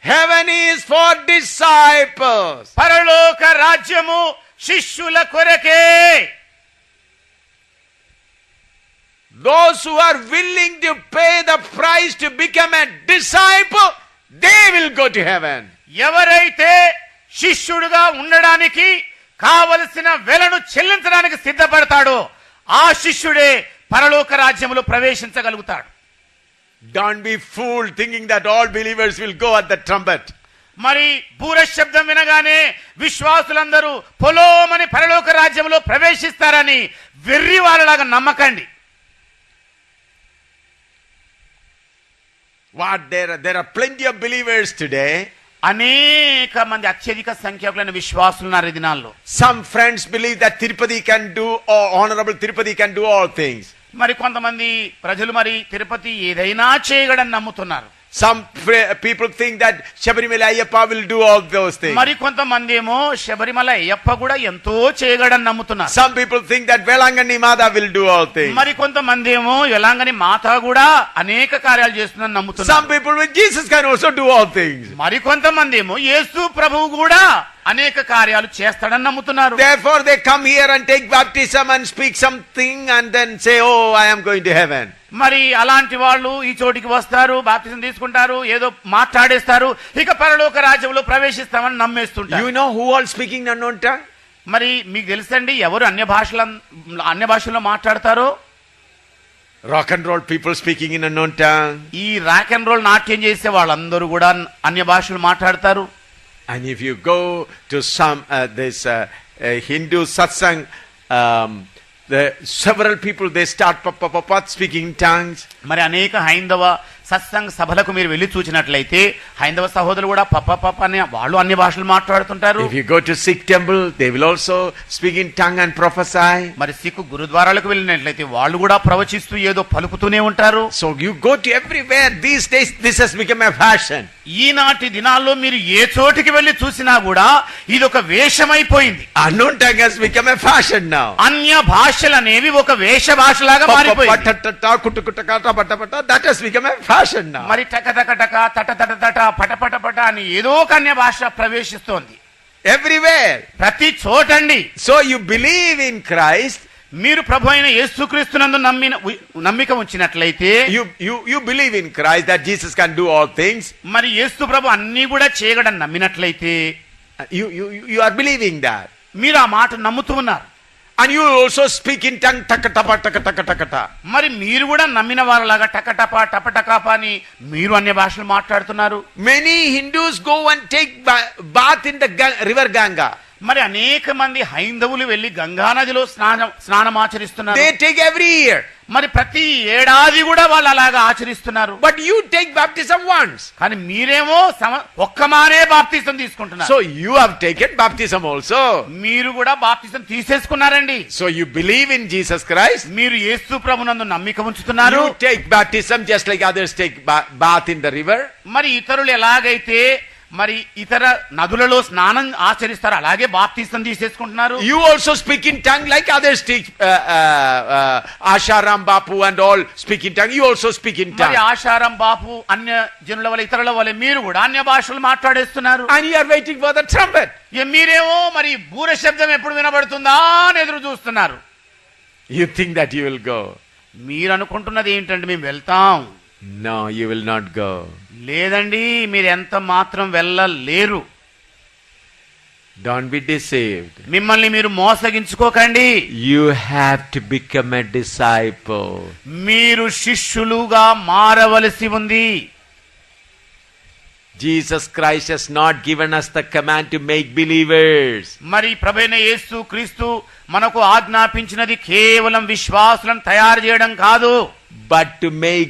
Heaven is for disciples. పరలోక రాజ్యము శిష్యుల కొరకే. Those who are willing to pay the price to become a disciple, they will go to heaven. ఎవరైతే శిష్యుడుగా ఉండడానికి కావలసిన వెలను చెల్లించడానికి సిద్ధపడతాడో ఆ శిష్యుడే పరలోక రాజ్యములో ప్రవేశించగలుగుతాడు. Don't be fooled thinking that all believers will go at the trumpet. మరి బూర శబ్దం వినగానే విశ్వాసులందరూ పొలోమని పరలోక రాజ్యంలో ప్రవేశిస్తారని వెర్రి వాళ్ళలాగా నమ్మకండి. There are plenty of believers today. అనేక మంది అత్యధిక సంఖ్యకులైన విశ్వాసులు ఉన్నారు ఈ దినాల్లో. Some friends believe that Tirupati can do, or Honorable Tirupati can do all things. మరి కొంతమంది ప్రజలు మరి తిరుపతి ఏదైనా చేయగడని నమ్ముతున్నారు. Some people think that Shabarimala Ayyappa will do all those things. మరి కొంతమంది ఏమో శబరిమల అయ్యప్ప కూడా ఎంతో చేయగడని నమ్ముతున్నారు. Some people think that Velangani Mata will do all things. మరి కొంతమంది ఏమో వెలాంగని మాత కూడా అనేక కార్యాలు చేస్తుందని నమ్ముతున్నారు. Some people with Jesus can also do all things. మరి కొంతమంది ఏమో యేసు ప్రభువు కూడా అనేక కార్యాలు చేస్తాడని నమ్ముతున్నారు. Therefore they come here and take baptism and speak something and then say, oh, I am going to heaven. మరి అలాంటి వాళ్ళు ఈ చోటికి వస్తారు, బాప్తిజం తీసుకుంటారు, ఏదో మాట్లాడేస్తారు, ఇక పరలోక రాజ్యంలో ప్రవేశిస్తామని నమ్మేస్తుంటారు. You know who all speaking unknown tongue? మరి మీకు తెలుసండి ఎవరు అన్య భాషల్లో మాట్లాడతారో? Rock and roll people speaking in unknown tongue. ఈ రాక్ అండ్ రోల్ నాట్యం చేసే వాళ్ళందరూ కూడా అన్య భాషలు మాట్లాడతారు. And if you go to some Hindu satsang, several people they start speaking in tongues. మరి అనేక హైందవ సత్సంగ సభలకు మీరు వెళ్ళి చూసినట్లయితే హైందవ సహోదరులు కూడా పప్ప అని వాళ్ళు అన్ని భాషలు మాట్లాడుతుంటారు. If you go to Sikh temple, they will also speak in tongue and prophesy. మరి సిక్కు గురుద్వారాలకు వెళ్ళినట్లయితే వాళ్ళు కూడా ప్రవచిస్తూ ఏదో పలుకుతూనే ఉంటారు. So you go to everywhere these days. This has become a fashion. ఈనాటి దినాల్లో మీరు ఏ చోటికి వెళ్ళి చూసినా కూడా ఇది ఒక వేషమైపోయింది. Unknown tongue has become a fashion now. అన్య భాషలు అనేవి ఒక వేష భాషలాగా మారిపోయింది. That has become a fashion now. మరి టక టక టక తట తట తట పట పట పట అని ఏదో ఒక అన్య భాష ప్రవేశిస్తోంది everywhere. ప్రతి చోటండి. So you believe in Christ. మీరు ప్రభు అయిన యేసుక్రీస్తునందు నమ్మిక ఉంచినట్లయితే you believe in Christ that Jesus can do all things. మరి యేసు ప్రభు అన్ని కూడా చేయగడని నమ్మినట్లయితే you are believing that. మీరు ఆ మాట నమ్ముతూ ఉన్నారు. And you also speak in tongue takata. మరి మీరు కూడా నమ్మిన వారిలాగా టకటప టపటకాప అని మీరు అన్య భాషలు మాట్లాడుతున్నారు. Many Hindus go and take bath in the river Ganga. మరి అనేక మంది హైందవులు వెళ్లి గంగా నదిలో స్నానం ఆచరిస్తున్నారు. They take every year. మరి ప్రతి ఏడాది కూడా వాళ్ళు అలాగా ఆచరిస్తున్నారు. But you take baptism once. కానీ మీరేమో ఒక్కమారే బాప్తిజం తీసుకుంటున్నారు. So you have taken baptism also. మీరు కూడా బాప్తిజం తీసేసుకున్నారండి. So you believe in Jesus Christ. మీరు యేసు ప్రభునందు నమ్మిక ఉంచుతున్నారు. You take baptism just like others take bath in the river. మరి ఇతరులు ఎలాగైతే మరి ఇతర నదులలో స్నానం ఆచరిస్తారు అలాగే బాప్తిజం తీసేసుకుంటున్నారు. You also speak in tongue like others teach. Asharam Bapu and all speak in tongue. You also speak in tongue. మరి ఆశారం బాపు అన్య జనుల వల్ల ఇతరుల వల్ల మీరు కూడా అన్య భాషలు మాట్లాడేస్తున్నారు. And you are waiting for the trumpet. మీరేమో మరి బూర శబ్దం ఎప్పుడు వినబడుతుందా అని ఎదురు చూస్తున్నారు. You think that you will go. మీరు అనుకుంటున్నది ఏంటంటే మేము వెళ్తాం. No, you will not go. లేదండి, మీరు ఎంత మాత్రం వెళ్ళలేరు. Don't be deceived. మిమ్మల్ని మీరు మోసగించుకోకండి. You have to become a disciple. మీరు శిష్యులుగా మారవలసి ఉంది. Jesus Christ has not given us the command to make believers. మరి ప్రభువైన యేసు క్రీస్తు మనకు ఆజ్ఞాపించినది కేవలం విశ్వాసులను తయారు చేయడం కాదు, but to make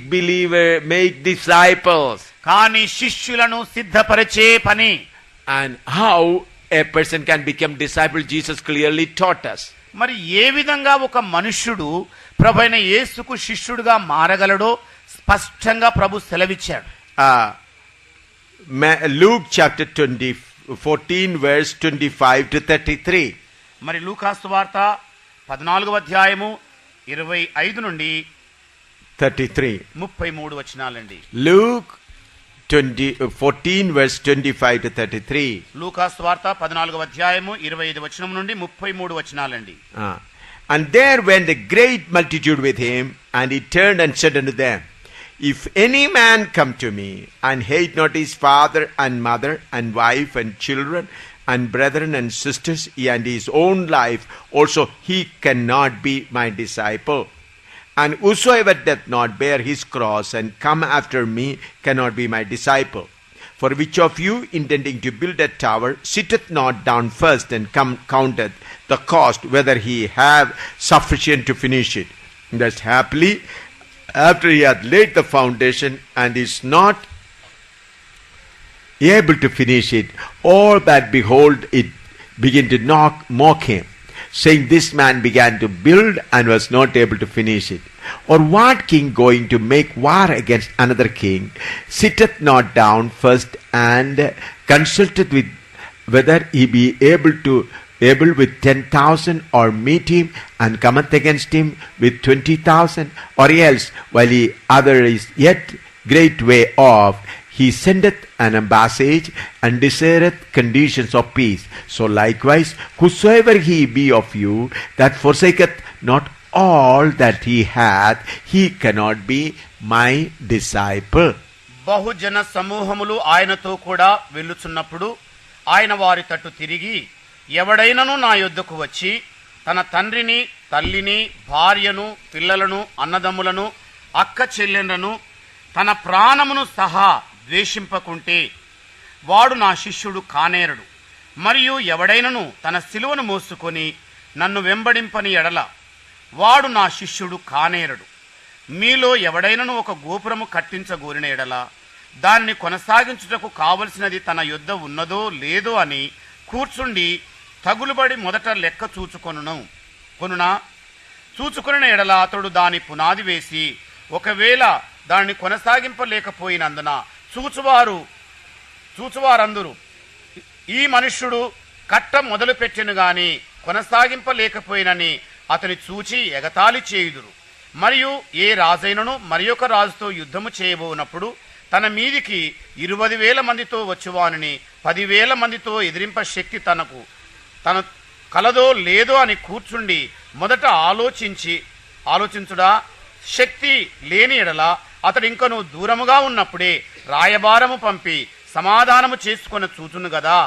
disciples. కానీ శిష్యులను సిద్ధపరిచే పని. And how a person can become disciple, Jesus clearly taught us. మరి ఏ విధంగా ఒక మనుష్యుడు ప్రభువైన యేసుకు శిష్యుడుగా మారగలడో స్పష్టంగా ప్రభు సెలవిచ్చాడు. Luke chapter 14 verse 25 to 33. మరి లూకాసు వార్త 14వ అధ్యాయము 25 నుండి 33. 33 వచనాలండి. Luke 14 verse 25 to 33. లూకాసు వార్త 14వ అధ్యాయము 25 వచనం నుండి 33 వచనాలండి. And there went a great multitude with him, and he turned and said unto them, If any man come to me, and hate not his father and mother and wife and children and brethren and sisters, and his own life also, he cannot be my disciple. And whosoever doth not bear his cross and come after me cannot be my disciple. For which of you, intending to build a tower, sitteth not down first and counteth the cost, whether he have sufficient to finish it? Thus happily, after he hath laid the foundation and is not able to finish it, all that behold it begin to mock him, saying, This man began to build and was not able to finish it. Or what king going to make war against another king sitteth not down first and consulteth with whether he be able with 10,000, or meet him and cometh against him with 20,000? Or else, while he other is yet great way off, he sendeth an ambassage and desireth conditions of peace. So likewise, whosoever he be of you that forsaketh not all that he hath, he cannot be my disciple. బహుజన సమూహములు ఆయనతో కూడా వెళ్ళుచున్నప్పుడు ఆయన వారి తట్టు తిరిగి, ఎవడైనను నా యొద్దకు వచ్చి తన తండ్రిని, తల్లిని, భార్యను, పిల్లలను, అన్నదమ్ములను, అక్క చెల్లెండ్లను, తన ప్రాణమును సహా ద్వేషింపకుంటే వాడు నా శిష్యుడు కానేరడు. మరియు ఎవడైనను తన సిలువను మోసుకొని నన్ను వెంబడింపని ఎడల వాడు నా శిష్యుడు కానేరడు. మీలో ఎవడైనను ఒక గోపురము కట్టించగోరిన ఎడల దానిని కొనసాగించుటకు కావలసినది తన యొద్ద ఉన్నదో లేదో అని కూర్చుండి తగులుబడి మొదట లెక్క చూచుకొనిన ఎడల అతడు దాని పునాది వేసి, ఒకవేళ దానిని కొనసాగింపలేకపోయినందున చూచువారందరూ ఈ మనుష్యుడు కట్ట మొదలు పెట్టెను గాని కొనసాగింపలేకపోయినని అతని చూచి ఎగతాళి చేయుదురు. మరియు ఏ రాజైనను మరి ఒక రాజుతో యుద్ధము చేయబోనప్పుడు తన మీదికి 20,000 మందితో వచ్చువానిని 10,000 మందితో ఎదిరింప శక్తి తన కలదో లేదో అని కూర్చుండి మొదట ఆలోచించుడా. శక్తి లేని ఎడల అతడు ఇంకను దూరముగా ఉన్నప్పుడే రాయబారము పంపి సమాధానము చేసుకొని చూచును గదా.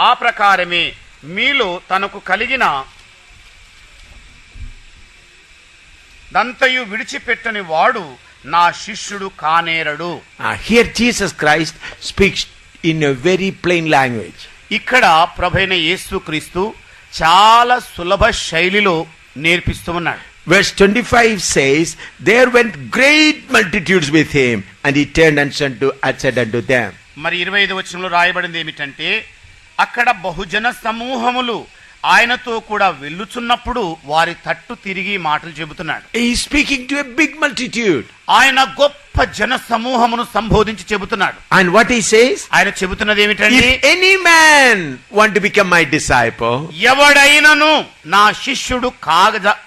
ఆ ప్రకారమే మీలో తనకు కలిగిన దంతయు విడిచిపెట్టని వాడు నా శిష్యుడు కానేరడు. Here Jesus Christ speaks in a very plain language. ఇక్కడ ప్రభువైన యేసుక్రీస్తు చాలా సులభ శైలిలో నేర్పిస్తూ ఉన్నాడు. Verse 25 says, There went great multitudes with him, and he turned and said unto them. మరి 25వ వచనంలో రాయబడింది ఏమిటంటే, అక్కడ బహుజన సమూహములు ఆయనతో కూడా వెళ్ళుచున్నప్పుడు వారి తట్టు తిరిగి మాటలు చెబుతున్నాడు. He is speaking to a big multitude. ఆయన గొప్ప జన సమూహమును సంబోధించి చెబుతున్నాడు. And what he says? ఆయన చెబుతున్నది ఏమిటంటే, If any man want to become my disciple, ఎవడైనను నా శిష్యుడు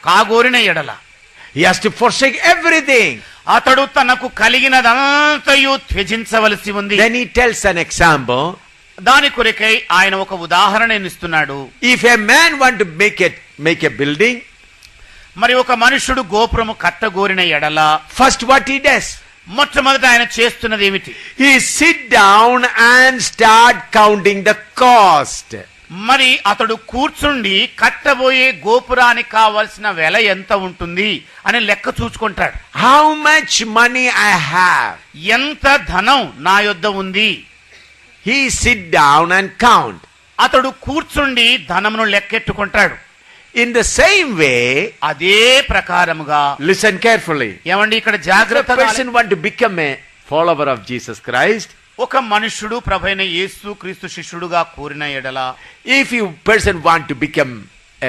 కాగోరిన ఎడల, he has to forsake everything. అతడు తనకు కలిగినదంతయు త్యజించవలసి ఉంది. Then he tells an example. దాని కొరకై ఆయన ఒక ఉదాహరణ ఇస్తున్నాడు. If a man want to make a building, మరి ఒక మనుషుడు గోపురము కట్టగోరిన ఎడల, first what he does? మొట్టమొదట ఆయన చేస్తున్నది ఏమిటి? He sit down and start counting the cost. మరి అతడు కూర్చుండి కట్టబోయే గోపురానికి కావలసిన వెల ఎంత ఉంటుంది అని లెక్క చూసుకుంటాడు. How much money I have? ఎంత ధనం నా యొద్ద ఉంది. He sit down and count. అతడు కూర్చుండి ధనమును లెక్కెట్టుకుంటాడు. In the same way, అదే ప్రకారముగా, listen carefully. ఏమండి ఇక్కడ If a జాగ్రత్తగా, person want to become a follower of Jesus Christ, ఒక మనుష్యుడు ప్రభువైన యేసుక్రీస్తు శిష్యుడుగా కోరిన ఎడల, if you person want to become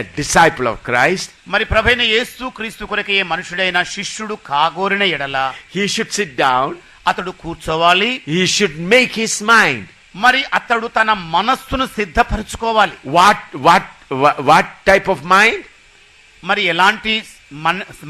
a disciple of Christ, మరి ప్రభువైన యేసుక్రీస్తు కొరకు ఏ మనుషుడైన శిష్యుడు కాగోరిన ఎడల, he should sit down. అతడు కూర్చోవాలి. He should make his mind. మరి అతడు తన మనస్సును సిద్ధపరచుకోవాలి. what type of mind? మరి ఎలాంటి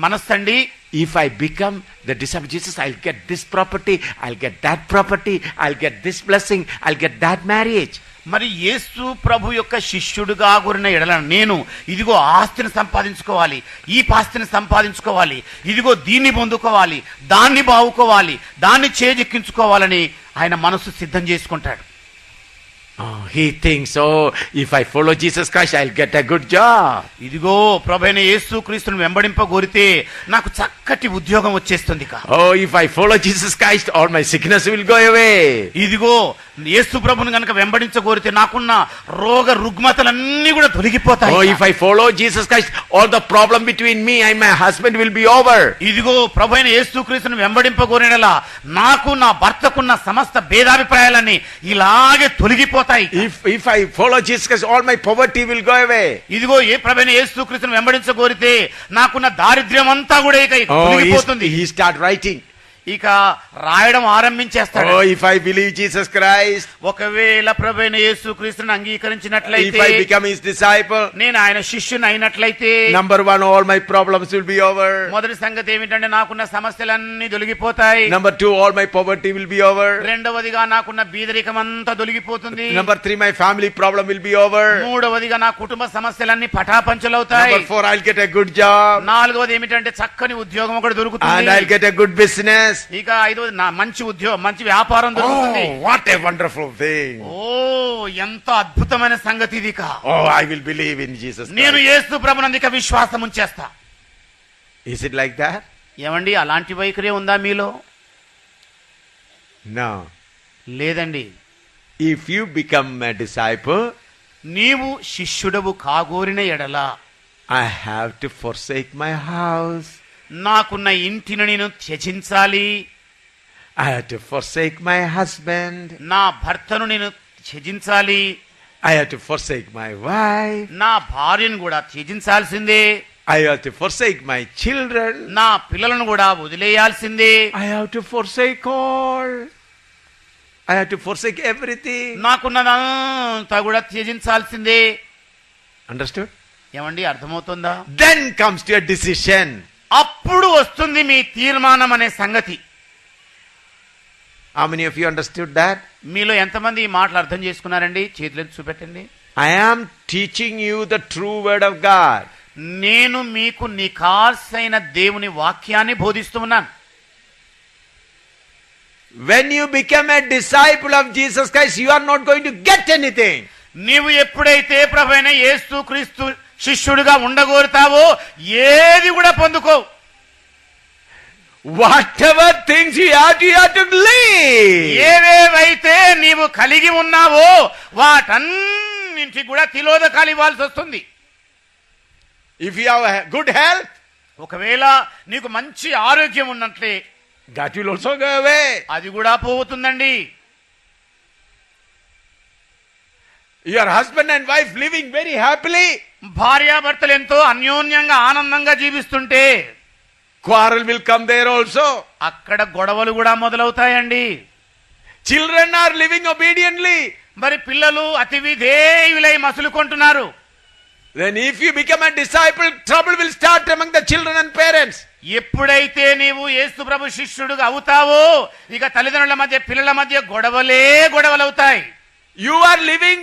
మనస్సు అండి? If I become the disciple of Jesus, I'll get this property, I'll get that property, I'll get this blessing, I'll get that marriage. మరి యేసు ప్రభు యొక్క శిష్యుడుగా గురిన ఎడల నేను ఇదిగో ఆస్తిని సంపాదించుకోవాలి, ఈ పాస్తిని సంపాదించుకోవాలి, ఇదిగో దీన్ని పొందుకోవాలి, దాన్ని బావుకోవాలి, దాన్ని చేజెక్కించుకోవాలని ఆయన మనసు సిద్ధం చేసుకుంటాడు. Oh, he thinks, oh, if I follow Jesus Christ, I'll get a good job. ఇదిగో ప్రభువైన యేసు క్రీస్తును వెంబడింపగోరితే నాకు చక్కటి ఉద్యోగం వచ్చేస్తుంది. Oh, if I follow Jesus Christ, all my sickness will go away. ఇదిగో యేసు ప్రభువును గనుక వెంబడించగోరితే నాకున్న రోగ రుగ్మతలన్నీ కూడా తొలగిపోతాయి. Oh, if I follow Jesus Christ, all the problem between me and my husband will be over. ఇదిగో ప్రభువైన యేసు క్రీస్తును వెంబడింపగోరినలా నాకు నా భర్తకున్న సమస్త భేదాభిప్రాయాలన్నీ ఇలాగే తొలగిపోతాయి. If I follow Jesus Christ, all my poverty will go away. ఇదిగో ఏ ప్రభువైన యేసు క్రీస్తును వెంబడించగోరితే నాకున్న దారిద్ర్యం అంతా కూడా ఇక తొలగిపోతుంది. He start writing. ఇక రాయడం ఆరంభించేస్తాడు. Oh, if I believe Jesus Christ, ఒకవేళ ప్రభువైన యేసు క్రీస్తును అంగీకరించినట్లయితే, if I become his disciple, నేను ఆయన శిష్యుని అయినట్లయితే, number one, all my problems will be over. మొదటి సంగతి ఏమిటంటే నాకున్న సమస్యలన్నీ తొలగిపోతాయి. Number two, all my poverty will be over. రెండవదిగా నాకున్న బీదరికం అంతా తొలగిపోతుంది. Number three, my family problem will be over. మూడవదిగా నా కుటుంబ సమస్యలన్నీ పటాపంచలవుతాయి. Number four, I'll get a good job. నాలుగవది ఏమిటంటే చక్కని ఉద్యోగం ఒకటి And దొరుకుతుంది. I'll get a good business. ఇక ఐదవది నా మంచి ఉద్యోగం, మంచి వ్యాపారం దొరుకుతుంది. Oh, what a wonderful thing. ఓ ఎంత అద్భుతమైన సంగతి ఇది. Oh, I will believe in Jesus నేను Christ. యేసు ప్రభునందు ఇక విశ్వాసం ఉంచేస్తా. Is it like that? ఏమండి అలాంటి వైఖరి ఉందా మీలో? No. లేదండి. If you become a disciple, నీవు శిష్యుడవు కాగోరిన ఎడల I have to forsake my house. నాకున్న ఇంటిని నేను త్యజించాలి. I have to forsake my husband. నా భర్తను నేను త్యజించాలి. I have to forsake my wife. నా భార్యను కూడా త్యజించాల్సిందే. I have to forsake my children. నా పిల్లలను కూడా వదిలేయాల్సిందే. I have to forsake all. I have to forsake everything. నాకున్నదంతా కూడా త్యజించాల్సిందే. Understood? ఏమండి అర్థమవుతుందా? Then comes to a decision. అప్పుడు వస్తుంది మీ తీర్మానం అనే సంగతి. How many of you understood that? మీలో ఎంతమంది ఈ మాటలు అర్థం చేసుకున్నారండి? చేతులెత్తి చూపెట్టండి. I am teaching you the true word of God. నేను మీకు నిఖార్సైన దేవుని వాక్యాన్ని బోధిస్తున్నాను. When you become a disciple of Jesus Christ, you are not going to get anything. నీవు ఎప్పుడైతే ప్రభువైన యేసు క్రీస్తు శిష్యుడిగా ఉండగోరుతావో ఏది కూడా పొందుకో. Whatever things you have to leave. ఏవేవైతే నీవు కలిగి ఉన్నావో వాటన్నింటికి కూడా తిలోదకాలు ఇవ్వాల్సి వస్తుంది. If you have good health, ఒకవేళ నీకు మంచి ఆరోగ్యం ఉన్నట్లే that will also go away. అది కూడా పోతుందండి. Your husband and wife living very happily, భార్యాభర్తలు ఎంతో అన్యోన్యంగా ఆనందంగా జీవిస్తుంటే quarrel will come there also. అక్కడ గొడవలు కూడా మొదలవుతాయండి. Children are living obediently. మరి పిల్లలు అతి విధేయులై మసులుకుంటున్నారు. Then if you become a disciple, trouble will start among the children and parents. ఎప్పుడైతే నీవు యేసు ప్రభు శిష్యుడుగా అవుతావో ఇక తల్లిదండ్రుల మధ్య పిల్లల మధ్య గొడవలవుతాయి. You are living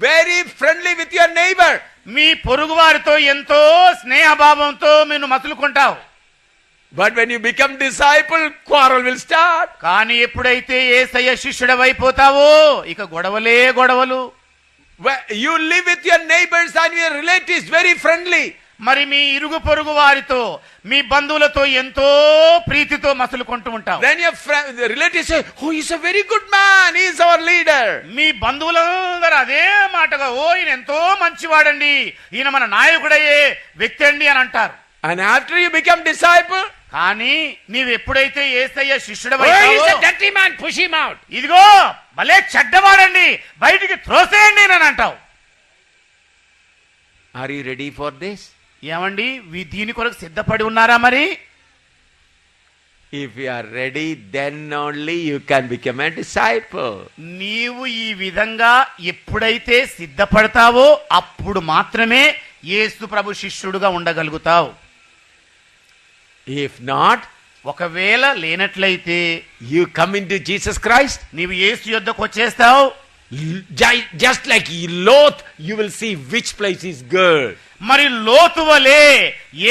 very friendly with your neighbor. మీ పొరుగు వారితో ఎంతో స్నేహభావంతో మీరు మసులుకుంటావు. But when you become disciple, quarrel will start. కానీ ఎప్పుడైతే యేసయ్య శిష్యుడవైపోతావో ఇక గొడవలు. You live with your neighbors and your relatives very friendly. మరి మీ ఇరుగు పొరుగు వారితో మీ బంధువులతో ఎంతో ప్రీతితో మసులుకుంటూ ఉంటావు. Then your the relatives say, "Oh, he's a very good man. He is our leader." మీ బంధువులందరూ అదే మాటగా ఓ ఈయన ఎంతో మంచివాడండి, ఈయన మన నాయకుడయ్యే వ్యక్తి అండి అని అంటారు. And after you become disciple, కానీ నీవు ఎప్పుడైతే యేసయ్య "Oh, he's a శిష్యుడవైతావో dirty man. Push him out." ఇదిగో భలే చెడ్డవాడండి బయటికి త్రోసేయండి అని అంటావు. Are you ready for this? ఏమండి దీని కొరకు సిద్ధపడి ఉన్నారా? మరి If you are ready, then only you can become a disciple. నీవు ఈ విధంగా ఎప్పుడైతే సిద్ధపడతావో అప్పుడు మాత్రమే యేసు ప్రభు శిష్యుడుగా ఉండగలుగుతావు. If not, ఒకవేళ లేనట్లయితే you come into Jesus Christ, నీవు యేసు యొద్దకు వచ్చేస్తావు. just like Lot, you will see which place is good. మరి లోతు వలె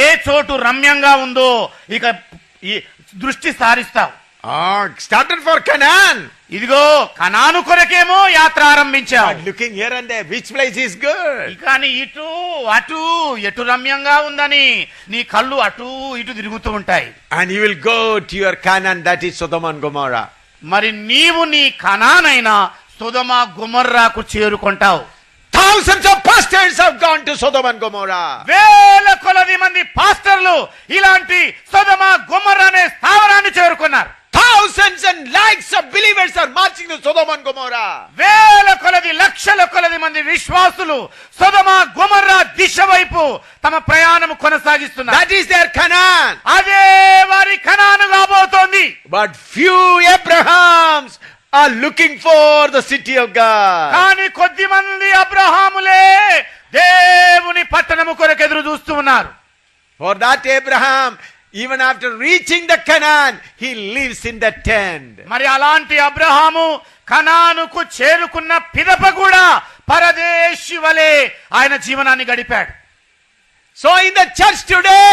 ఏ చోటు రమ్యంగా ఉందో ఇక ఈ దృష్టి సారిస్తావు. Started for Canaan. ఇదిగో కనాను కొరకేమో యాత్ర ఆరంభించావు. But looking here and there, which place is good? కానీ ఇటు అటు ఎటు రమ్యంగా ఉందని నీ కళ్ళు అటు ఇటు తిరుగుతూ ఉంటాయి. And you will go to your Canaan, that is Sodom and Gomorrah. మరి నీవు నీ కనానైన సొదొమ గొమొర్రాకు చేరుకుంటావు. Thousands of pastors have gone to Sodom and Gomorrah. వేల కొలది మంది పాస్టర్లు ఇలాంటి సొదొమ గొమొర్రా అనే స్థావరాన్ని చేరుకున్నారు. Thousands and lakhs of believers are marching to Sodom and Gomorrah. వేల కొలది లక్షల కొలది మంది విశ్వాసులు సొదొమ గొమొర్రా దిశ వైపు తమ ప్రయాణం కొనసాగిస్తున్నారు. That is their Canaan. అదే వారి కనాను కాబోతోంది. But few Abrahams are looking for the city of God. కానీ కొద్ది మంది అబ్రహాములే దేవుని పట్టణము కొరకు ఎదురు చూస్తూ ఉన్నారు. For that Abraham, even after reaching the Canaan, he lives in the tent. మరి అలాంటి అబ్రహాము కనానుకు చేరుకున్న పిదప కూడా పరదేశి వలె ఆయన జీవనాన్ని గడిపాడు. So in the church today,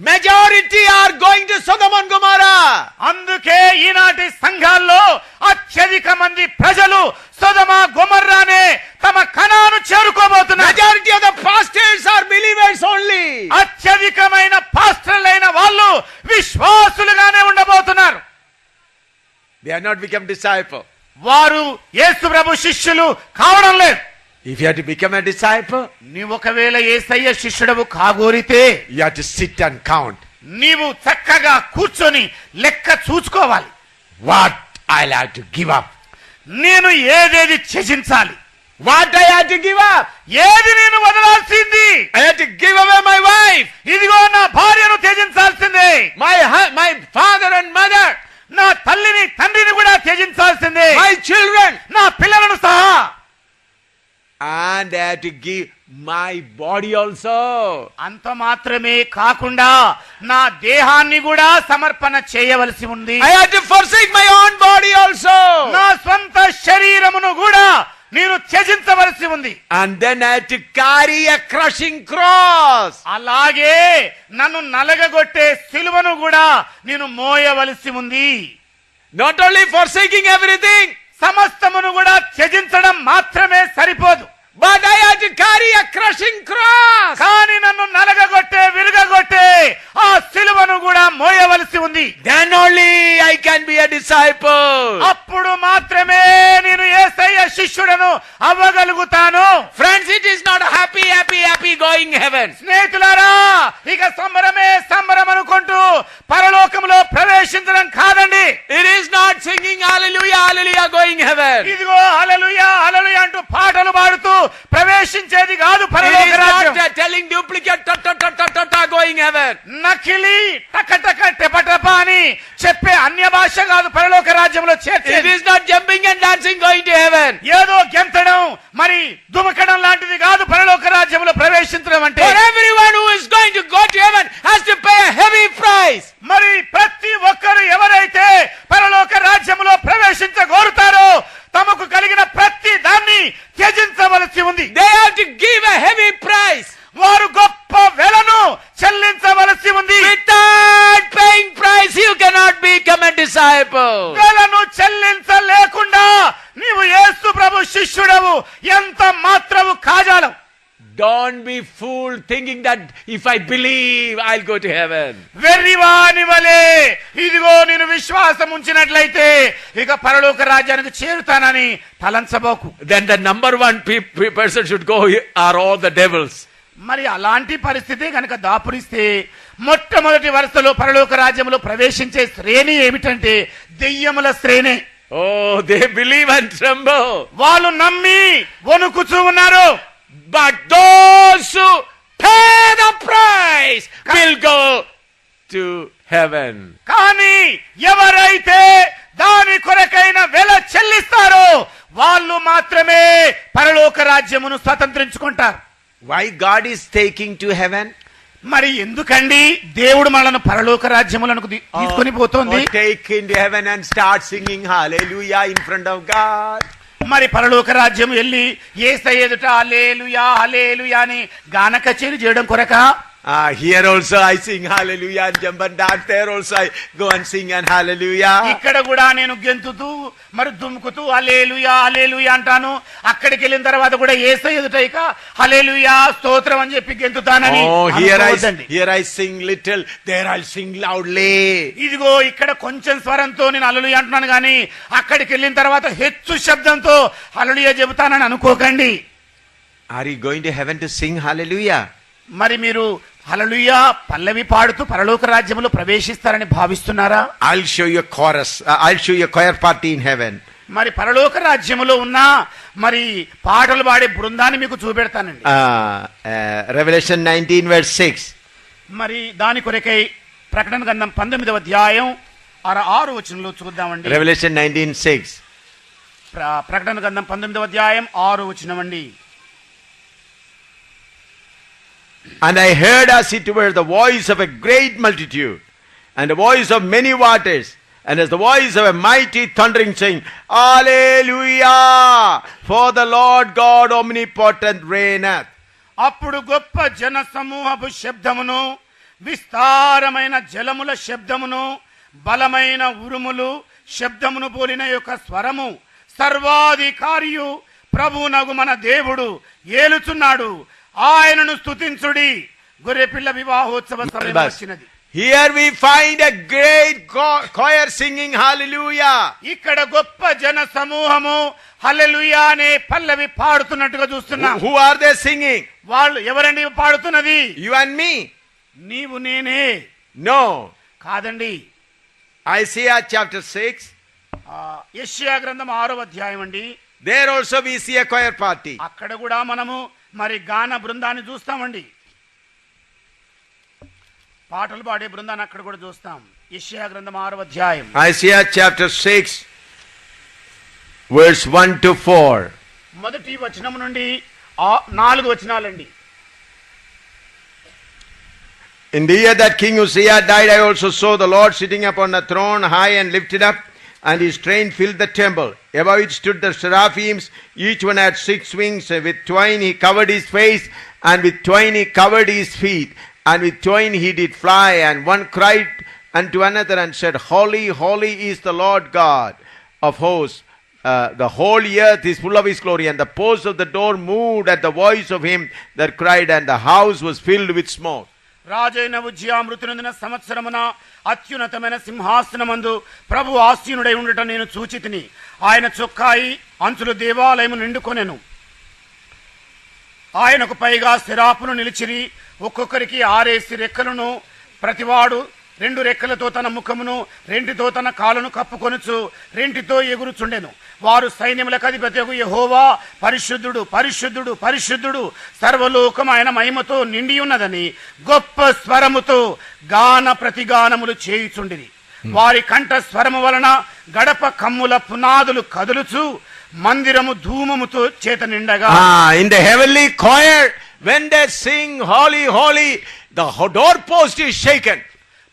majority are going to Sodom and Gomorrah. అందుకే ఈనాటి సంఘాల్లో అత్యధిక మంది ప్రజలు సొదొమ గొమొర్రానే తమ కనాను చేరుకోబోతున్నారు. Majority of the pastors are believers only. అత్యధికమైన పాస్టర్లైన వాళ్ళు విశ్వాసులుగానే ఉండబోతున్నారు. They are not become disciples. వారు యేసు ప్రభు శిష్యులు కావడం లేదు. If you have to become a disciple, నీవు ఒకవేళ యేసయ్య శిష్యుడవు కాగోరితే you have to sit and count. నీవు చక్కగా కూర్చొని లెక్క చూసుకోవాలి. What I'll have to give up. నేను ఏదేది త్యజించాలి, What I have to give up. ఏది నేను వదలాల్సింది. I have to give away my wife, ఇదిగో నా భార్యను త్యజించాల్సిందే, my father and mother, నా తల్లిని తండ్రిని కూడా త్యజించాల్సిందే, my children, నా పిల్లలను సహా. and I have to give my body also. అంత మాత్రమే కాకుండా నా దేహాన్ని కూడా సమర్పణ చేయవలసి ఉంది. I have to forsake my own body also. నా స్వంత శరీరమును కూడా నేను త్యజించవలసి ఉంది. And then I have to carry a crushing cross. అలాగే నన్ను నలగగొట్టే సిలువను కూడా నేను మోయవలసి ఉంది. Not only forsaking everything, సమస్తమును కూడా త్యజించడం మాత్రమే సరిపోదు, but I have to carry a crushing cross. కానీ నన్ను నలగగొట్టే విరగగొట్టే ఆ సిలువను కూడా మోయవలసి ఉంది. Then only I can be a disciple. అప్పుడు మాత్రమే నేను యేసయ్య శిష్యుడను అవ్వగలుగుతాను. Friends, it is not happy going heaven. స్నేహితులారా, ఇక సంబరమే సంబరం అనుకుంటూ పరలోకములో ప్రవేశించడం కాదండి. It is not singing hallelujah, hallelujah going heaven. ఇదిగో హల్లెలూయా హల్లెలూయా అంటూ పాటలు పాడుతూ ప్రవేశించేది కాదు It పరలోక is రాజ్యం. not telling duplicate ta going heaven. నకిలీ టకటక టెపటప అని చెప్పే అన్య భాష కాదు పరలోక రాజ్యంలో It చేర్చేది. is not jumping and dancing going to heaven. ఏదో గెంతడం మరి దుమకడం లాంటిది కాదు పరలోక రాజ్యంలో ప్రవేశించడం అంటే. For everyone who is going to go to heaven has to pay a heavy price. మరి ప్రతి ఒక్కరు ఎవరైతే పరలోక రాజ్యంలో ప్రవేశించగోరుతారో తమకు కలిగిన ప్రతి దాన్ని త్యజించవలసి ఉంది. They have to give a heavy price. వారు గొప్ప వెలను చెల్లించవలసి ఉంది. Without paying price, you cannot become a disciple. వెలను చెల్లించలేకుండా నీవు యేసు ప్రభు శిష్యుడవు ఎంత మాత్రము కాజాలవు. Don't be fooled thinking that if I believe, I'll go to heaven. వెర్రివాని వలె ఇదిగో నేను విశ్వాసం ఉంచినట్లయితే ఇక పరలోక రాజ్యానికి చేరుతానని తలంచబోకు. Then the number one person should go are all the devils. మరి అలాంటి పరిస్థితి కనుక దాపురిస్తే మొట్టమొదటి వరుసలో పరలోక రాజ్యంలో ప్రవేశించే శ్రేణి ఏమిటంటే దెయ్యముల శ్రేణి. Oh, they believe and tremble. వాళ్ళు నమ్మి వణుకుచూ ఉన్నారు. But those who pay the price will go to heaven. కానీ ఎవరైతే దాని కొరకైన వెల చెల్లిస్తారో వాళ్ళు మాత్రమే పరలోక రాజ్యమును స్వతంత్రించుకుంటారు. Why God is taking to heaven? మరి ఎందుకండి దేవుడు మనల్ని పరలోక రాజ్యములకు తీసుకొని పోతోంది? Take into heaven and start singing hallelujah in front of God. మరి పరలోక రాజ్యం వెళ్ళి యేసయ్య ఎదుట హల్లెలూయా హల్లెలూయా అని గాన కచేరీ చేయడం కొరక? Here also I sing hallelujah and jump and dance. There also I go and sing and hallelujah. ఇక్కడ కూడా నేను గెంతుతూ మరి దుమ్ముకుతూ హల్లెలూయా హల్లెలూయా అంటాను. అక్కడికి వెళ్ళిన తర్వాత కూడా యేసయ్య ఎదుట ఇక హల్లెలూయా స్తోత్రం అని చెప్పి గెంతుతానని here I sing little, there I'll sing loudly. ఇదిగో ఇక్కడ కొంచెం స్వరంతో నేను హల్లెలూయా అంటున్నాను కానీ అక్కడికి వెళ్ళిన తర్వాత హెచ్చు శబ్దంతో హల్లెలూయా చెబుతానని అనుకోకండి. Are you going to heaven to sing hallelujah? మరి మీరు హల్లెలూయా పల్లవి పాడుతూ పరలోక రాజ్యంలో ప్రవేశిస్తారని భావిస్తున్నారా? I'll show you a chorus. I'll show you a choir party in heaven. మరి పరలోక రాజ్యములో ఉన్న మరి పాటలు పాడే బృందాన్ని మీకు చూపెడతానండి. Revelation 19 verse 6. మరి దాని కొరకై ప్రకటన గ్రంథం 19వ అధ్యాయం 6 వచనంలో చూద్దామండి. Revelation 19:6. ప్రకటన గ్రంథం 19వ అధ్యాయం 6 వచనం అండి. And I heard as it were the voice of a great multitude, and the voice of many waters, and as the voice of a mighty thundering, saying, Hallelujah! For the Lord God omnipotent reigneth. అప్పుడు గొప్ప జన సమూహపు శబ్దమును, విస్తారమైన జలముల శబ్దమును, బలమైన ఉరుములు శబ్దమును పోలిన యొక్క స్వరము, సర్వాధికారియు ప్రభువునగు మన దేవుడు ఏలుచున్నాడు, ఆయనను స్తుతించుడి. గొర్రెపిల్ల వివాహోత్సవ సమయం వచ్చినది. Here we find a great choir singing hallelujah. ఇక్కడ గొప్ప జన సమూహము హల్లెలూయా అనే పల్లవి పాడుతున్నట్టుగా చూస్తున్నాం. Who are they singing? వాళ్ళు ఎవరండి పాడుతున్నది? You and me? నీవు నేనే? No. కాదండి. Isaiah chapter 6. యెషయా గ్రంథం 6వ అధ్యాయం అండి. There also we see a choir party. అక్కడ కూడా మనము మరి గాన బృందాన్ని చూస్తామండి. పాటలు పాడే బృందాన్ని అక్కడ కూడా చూస్తాం. యెషయా గ్రంథం 6వ అధ్యాయం. Isaiah chapter 6 verse 1 to 4. మొదటి వచనం నుండి 4 వచనాలండి. In the year that King Uzziah died, I also saw the Lord sitting upon a throne, high and lifted up, and his train filled the temple. Above it stood the seraphims, each one had 6 wings. With twine he covered his face, and with twine he covered his feet, and with twine he did fly. And one cried unto another and said, Holy, holy is the Lord God of hosts. The whole earth is full of his glory. And the posts of the door moved at the voice of him that cried, and the house was filled with smoke. రాజైన ఉజ్జియా మృతునందున సంవత్సరమున అత్యున్నతమైన సింహాసనమందు ప్రభు ఆసీనుడై ఉండట నేను చూచితిని. ఆయన చొక్కాయి అంచులు దేవాలయము నిండుకొనెను. ఆయనకు పైగా శిరాపును నిలిచిరి. ఒక్కొక్కరికి 6 రెక్కలను, ప్రతివాడు 2 రెక్కలతో తన ముఖమును, 2తో తన కాలును కప్పుకొనుచు 2తో ఎగురుచుండెను. వారు సైన్యములకు అధిపతియగు యెహోవా పరిశుద్ధుడు పరిశుద్ధుడు పరిశుద్ధుడు సర్వలోకం ఆయన మహిమతో నిండి ఉన్నదని గొప్ప స్వరముతో గాన ప్రతిగానములు చేయుచుండిరి. వారి కంఠ స్వరము వలన గడప కమ్ముల పునాదులు కదులుచు మందిరము ధూమముతో చేత నిండగా. In the heavenly choir, when they sing holy, holy, the doorpost is shaken.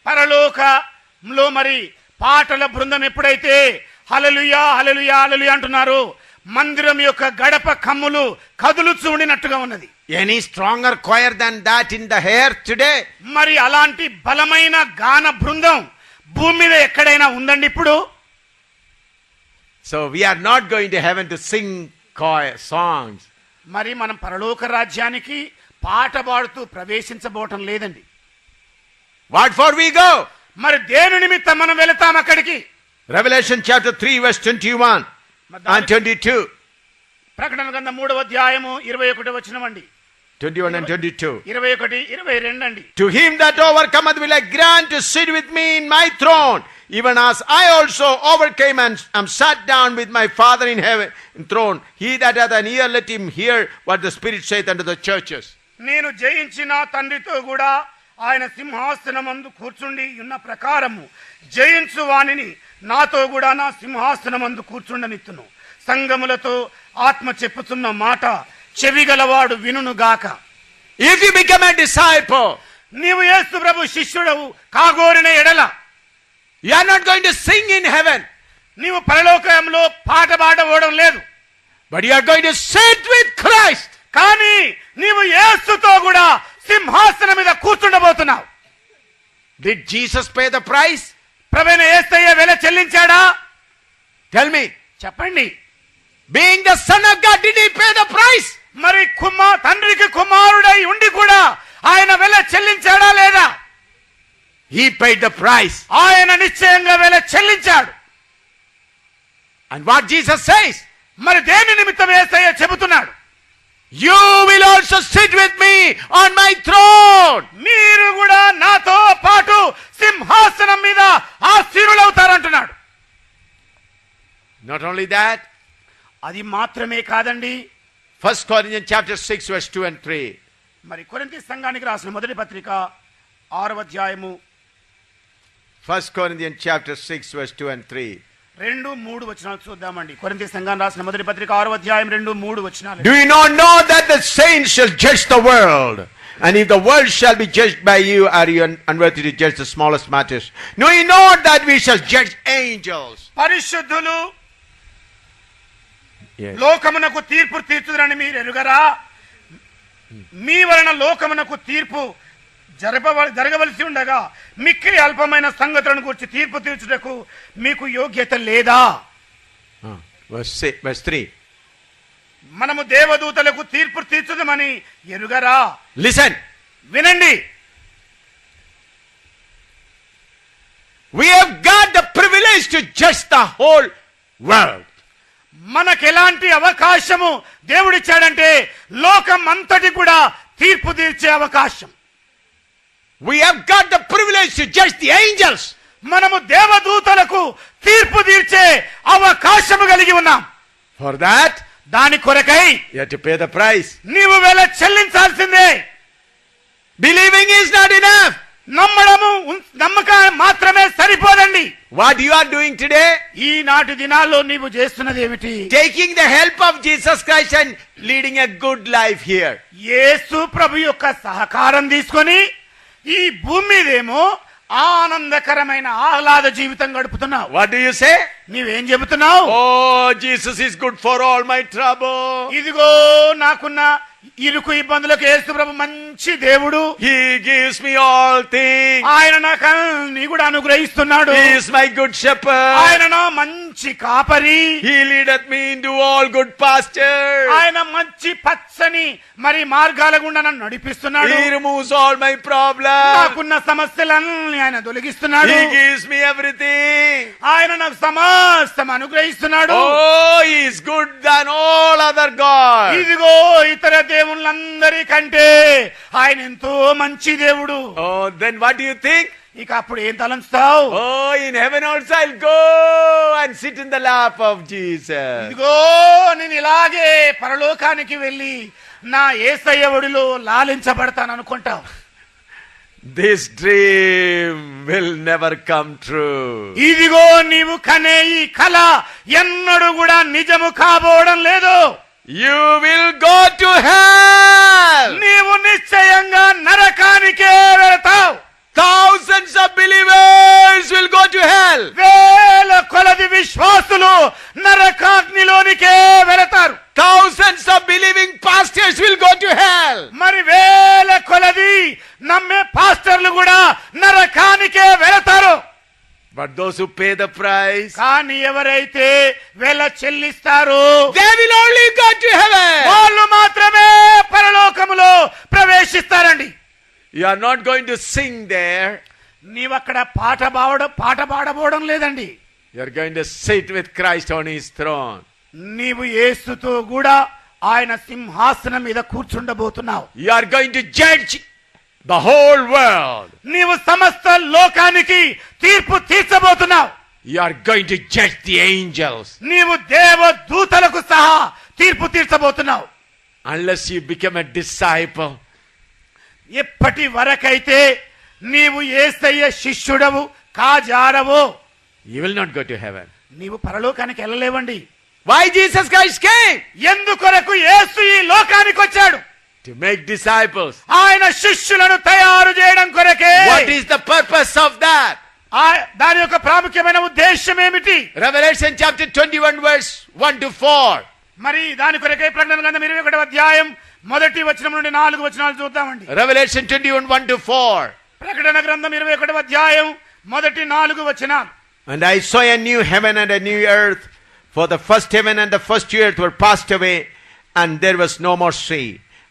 పరలోకంలో మరి పాటల బృందం ఎప్పుడైతే హల్లెలూయా హల్లెలూయా హల్లెలూయా అంటున్నారు, మందిరం యొక్క గడప కమ్ములు కదులుచు ఉండినట్టుగా ఉన్నది. Any stronger choir than that in the air today? మరి అలాంటి బలమైన గాన బృందం భూమి మీద ఎక్కడైనా ఉందండి ఇప్పుడు? So we are not going to heaven to sing choir songs. మరి మనం పరలోక రాజ్యానికి పాట పాడుతూ ప్రవేశించబోవటం లేదండి. What for we go? మరి దేని నిమిత్తం మనం వెళతాం అక్కడికి? Revelation chapter 3 verse 21 and 22. ప్రకటన గ్రంథం 3వ అధ్యాయము 21వ వచనం అండి. 21 and 22. 21, 22 అండి. To him that overcometh will I grant to sit with me in my throne, even as I also overcame and am sat down with my Father in heaven in throne. He that hath an ear, let him hear what the Spirit saith unto the churches. నేను జయించిన తండ్రితో కూడా ఆయన సింహాసనమందు కూర్చుండి ఉన్న ప్రకారము జయించు వానిని నాతో కూడా నా సింహాసనమందు కూర్చుండనిత్తును. సంగములతో ఆత్మ చెప్పుతున్న మాట చెవిగలవాడు వినుగాక. If you become a disciple, నీవు యేసు ప్రభు శిష్యుడవు కాగోరిన ఎడల you are not going to sing in heaven, నీవు పరలోకంలో పాట పాడబోవడం లేదు, but you are going to sit with Christ. కానీ నీవు యేసుతో కూడా సింహాసనం మీద కూర్చుండబోతున్నావు. Did Jesus pay the price? ప్రభువైన యేసయ్య వెల చెల్లించాడా? Tell me. చెప్పండి. Being the Son of God, did he pay the price? మరి తండ్రికి కుమారుడై ఉండి కూడా ఆయన వెల చెల్లించాడా లేదా? He paid the price. ఆయన నిశ్చయంగా వెల చెల్లించాడు. And what Jesus says? మరి దేని నిమిత్తం యేసయ్య చెబుతున్నాడు? You will also sit with me on my throne. మీరు కూడా నాతో పాటు సింహాసనం మీద ఆసీనులవుతారంటున్నాడు. Not only that, అది మాత్రమే కాదండి. 1 Corinthians chapter 6 verse 2 and 3. మరి కొరింథీ సంఘానికి రాసిన మొదటి పత్రిక 6వ అధ్యాయము 1 Corinthians chapter 6 verse 2 and 3. 2-3 వచనాలు చూద్దామండి. కొరింథీ సంఘానికి రాసిన మొదటి పత్రిక 6వ అధ్యాయం 2-3 వచనాలు. Do you not know that the saints shall judge the world? And if the world shall be judged by you, are you unworthy to judge the smallest matters? Know ye not that we shall judge angels? పరిశుద్ధులు Yes. లోకమునకు తీర్పు తీర్చుదురని మీరు ఎరుగరా? మీ వలన లోకమునకు తీర్పు జరగవలసి ఉండగా మిక్కిలి అల్పమైన సంగతులను గురించి తీర్పు తీర్చుటకు మీకు యోగ్యత లేదా? Verse 3. మనము దేవదూతలకు తీర్పు తీర్చుదమని ఎరుగరా? Listen. వినండి. We have got the privilege to judge the whole world. మనకెలాంటి అవకాశము దేవుడిచ్చాడంటే లోకం అంతటి కూడా తీర్పు తీర్చే అవకాశం. We have got the privilege to judge the angels. మనము దేవదూతలకు తీర్పు తీర్చే అవకాశము కలిగి ఉన్నాం. For that, దాని కొరకై you have to pay the price. నీవు వెల చెల్లించాల్సిందే. Believing is not enough. నమ్మకం మాత్రమే సరిపోదండి. What you are doing today? ఈనాటి దినాల్లో నీవు చేస్తున్నది ఏమిటి? Taking the help of Jesus Christ and leading a good life here. యేసు ప్రభు యొక్క సహకారం తీసుకొని ఈ భూమి మీదేమో ఆనందకరమైన ఆహ్లాద జీవితం గడుపుతున్నావు. What do you say? నీవేం చెబుతున్నావు? Oh, Jesus is good for all my trouble. ఇదిగో నాకున్న ఇరుకు ఇబ్బందులకు యేసు ప్రభు మంచి దేవుడు. He gives me all things. ఆయన నాకు అన్ని కూడా అనుగ్రహిస్తున్నాడు. He is my good shepherd. ఆయన నా మంచి కాపరి. He leadeth me into all good pastures. ఆయన మంచి పచ్చని మరి మార్గాల గుండా నన్ను నడిపిస్తున్నాడు. He removes all my problems. నాకున్న సమస్యలన్నీ ఆయన తొలగిస్తున్నాడు. He gives me everything. ఆయన నాకు సమస్తం అనుగ్రహిస్తున్నాడు. Oh, he is good than all other gods. ఇదిగో ఇతర దేవుళ్ళందరికంటే ఆయన ఎంతో మంచి దేవుడు. Oh, then what do you think? ఇక అప్పుడు ఏం తలంచుతావు? Oh, in heaven also I'll go and sit in the lap of Jesus. ఇదిగో నేను ఇలాగే పరలోకానికి వెళ్ళి నా యేసయ్య ఒడిలో లాలించబడతాను అనుకుంటావు. This dream will never come true. ఇదిగో నీవు కనే ఈ కల ఎన్నడూ కూడా నిజము కాబోవడం లేదు. You will go to hell. నీవు నిశ్చయంగా నరకానికే వెళతావు. Thousands of believers will go to hell. వేల కొలది విశ్వాసులు నరకాగ్నిలోనికే వెళతారు. Thousands of believing pastors will go to hell. మరి వేల కొలది నమ్మే పాస్టర్లు కూడా నరకానికే వెళతారు. But those who pay the price, కానీ ఎవరైతే వెల చెల్లిస్తారో they will only go to heaven. వాళ్ళు మాత్రమే పరలోకములో ప్రవేశిస్తారండి. You are not going to sing there. నీవక్కడ పాట పాడబోవడం లేదండి. You are going to sit with Christ on his throne. నీవు యేసుతో కూడా ఆయన సింహాసనం మీద కూర్చుండబోతున్నావు. You are going to judge the whole world. నీవు సమస్త లోకానికి తీర్పు తీర్చబోతున్నావు. You are going to judge the angels. నీవు దేవదూతలకు సహా తీర్పు తీర్చబోతున్నావు. Unless you become a disciple, ఎప్పటి వరకైతే నీవు యేసయ్య శిష్యుడవు కాజారవో, you will not go to heaven. నీవు పరలోకానికి వెళ్ళలేవండి. Why Jesus Christ came? ఎందుకొరకు యేసు ఈ లోకానికి వచ్చాడు? To make disciples. ఆయన శిష్యులను తయారు చేయడం కొరకే. What is the purpose of that? దాని యొక్క ప్రాముఖ్యమైన ఉద్దేశం ఏమిటి? Revelation chapter 21 verse 1 to 4. మరి దాని కొరకే ప్రకటన గ్రంథం 21వ అధ్యాయం మొదటి వచనం నుండి 4 వచనాలు చూద్దామండి. Revelation 21 1 to 4. ప్రకటన గ్రంథం 21వ అధ్యాయం మొదటి 4 వచనాలు. And I saw a new heaven and a new earth, for the first heaven and the first earth were passed away, and there was no more sea.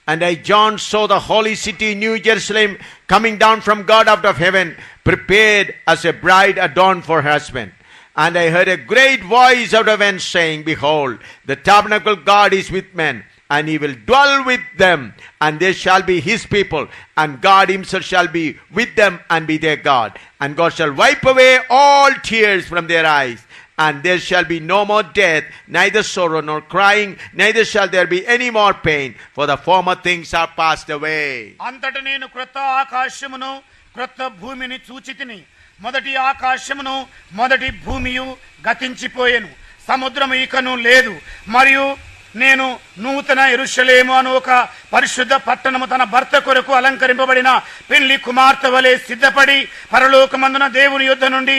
And I, John, saw the holy city, New Jerusalem, coming down from God out of heaven, prepared as a bride adorned for her husband. And I heard a great voice out of heaven saying, Behold, the tabernacle of God is with men, and he will dwell with them, and they shall be his people, and God himself shall be with them and be their God. And God shall wipe away all tears from their eyes, and there shall be no more death, neither sorrow nor crying, neither shall there be any more pain, for the former things are passed away. అంతట నేను క్రొత్త ఆకాశమును క్రొత్త భూమిని చూచితిని. మొదటి ఆకాశమును మొదటి భూమియు గతించిపోయెను, సముద్రము ఇకను లేదు. మరియు నేను నూతన యెరూషలేము అను ఒక పరిశుద్ధ పట్టణము తన భర్త కొరకు అలంకరింపబడిన పెళ్లి కుమార్తె వలె సిద్ధపడి పరలోకమందున దేవుని యొద్ద నుండి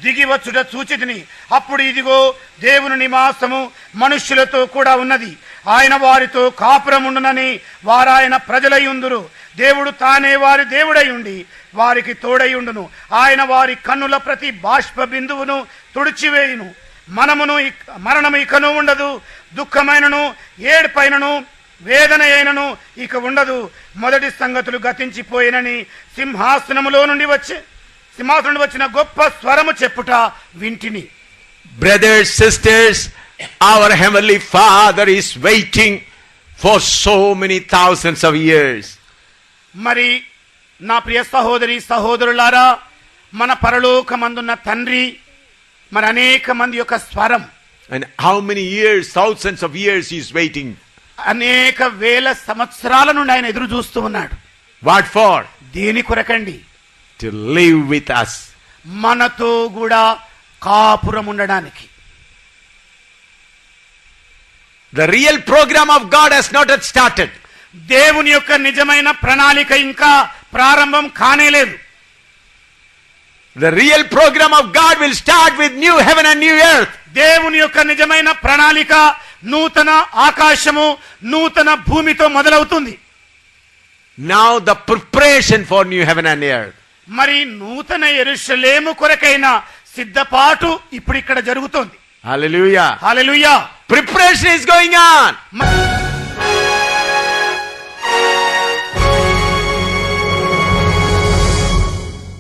దిగి వచ్చుట చూచితిని. అప్పుడు ఇదిగో దేవుని నివాసము మనుష్యులతో కూడా ఉన్నది. ఆయన వారితో కాపురముండునని వారాయన ప్రజలయుందురు. దేవుడు తానే వారి దేవుడై ఉండి వారికి తోడయుండును. ఆయన వారి కన్నుల ప్రతి బాష్ప బిందువును తుడిచివేయును. మరణము ఇకను ఉండదు, దుఃఖమైనను ఏడుపైనను వేదన అయినను ఇక ఉండదు. మొదటి సంగతులు గతించిపోయినని సింహాసనములో నుండి వచ్చిన గొప్ప స్వరము చెప్పుట వింటిని. Brothers, sisters, our Heavenly Father is waiting for so many thousands of years. మరి నా ప్రియ సహోదరి సహోదరులారా, మన పరలోకమందున్న తండ్రి మరి అనేక మంది యొక్క స్వరం. And how many years, thousands of years he is waiting. అనేక వేల సంవత్సరాల నుండి ఆయన ఎదురు చూస్తూ ఉన్నాడు. What for? దేని కొరకండి? To live with us. మనతో కూడా కాపురం ఉండడానికి. The real program of God has not yet started. దేవుని యొక్క నిజమైన ప్రణాళిక ఇంకా ప్రారంభం కానేలేదు. The real program of God will start with new heaven and new earth. దేవుని యొక్క నిజమైన ప్రణాళిక నూతన ఆకాశము నూతన భూమితో మొదలవుతుంది. Now the preparation for new heaven and earth. మరి నూతన యెరూషలేము కొరకైన సిద్ధపాటు ఇప్పుడు ఇక్కడ జరుగుతోంది. Hallelujah. Hallelujah. Preparation is going on.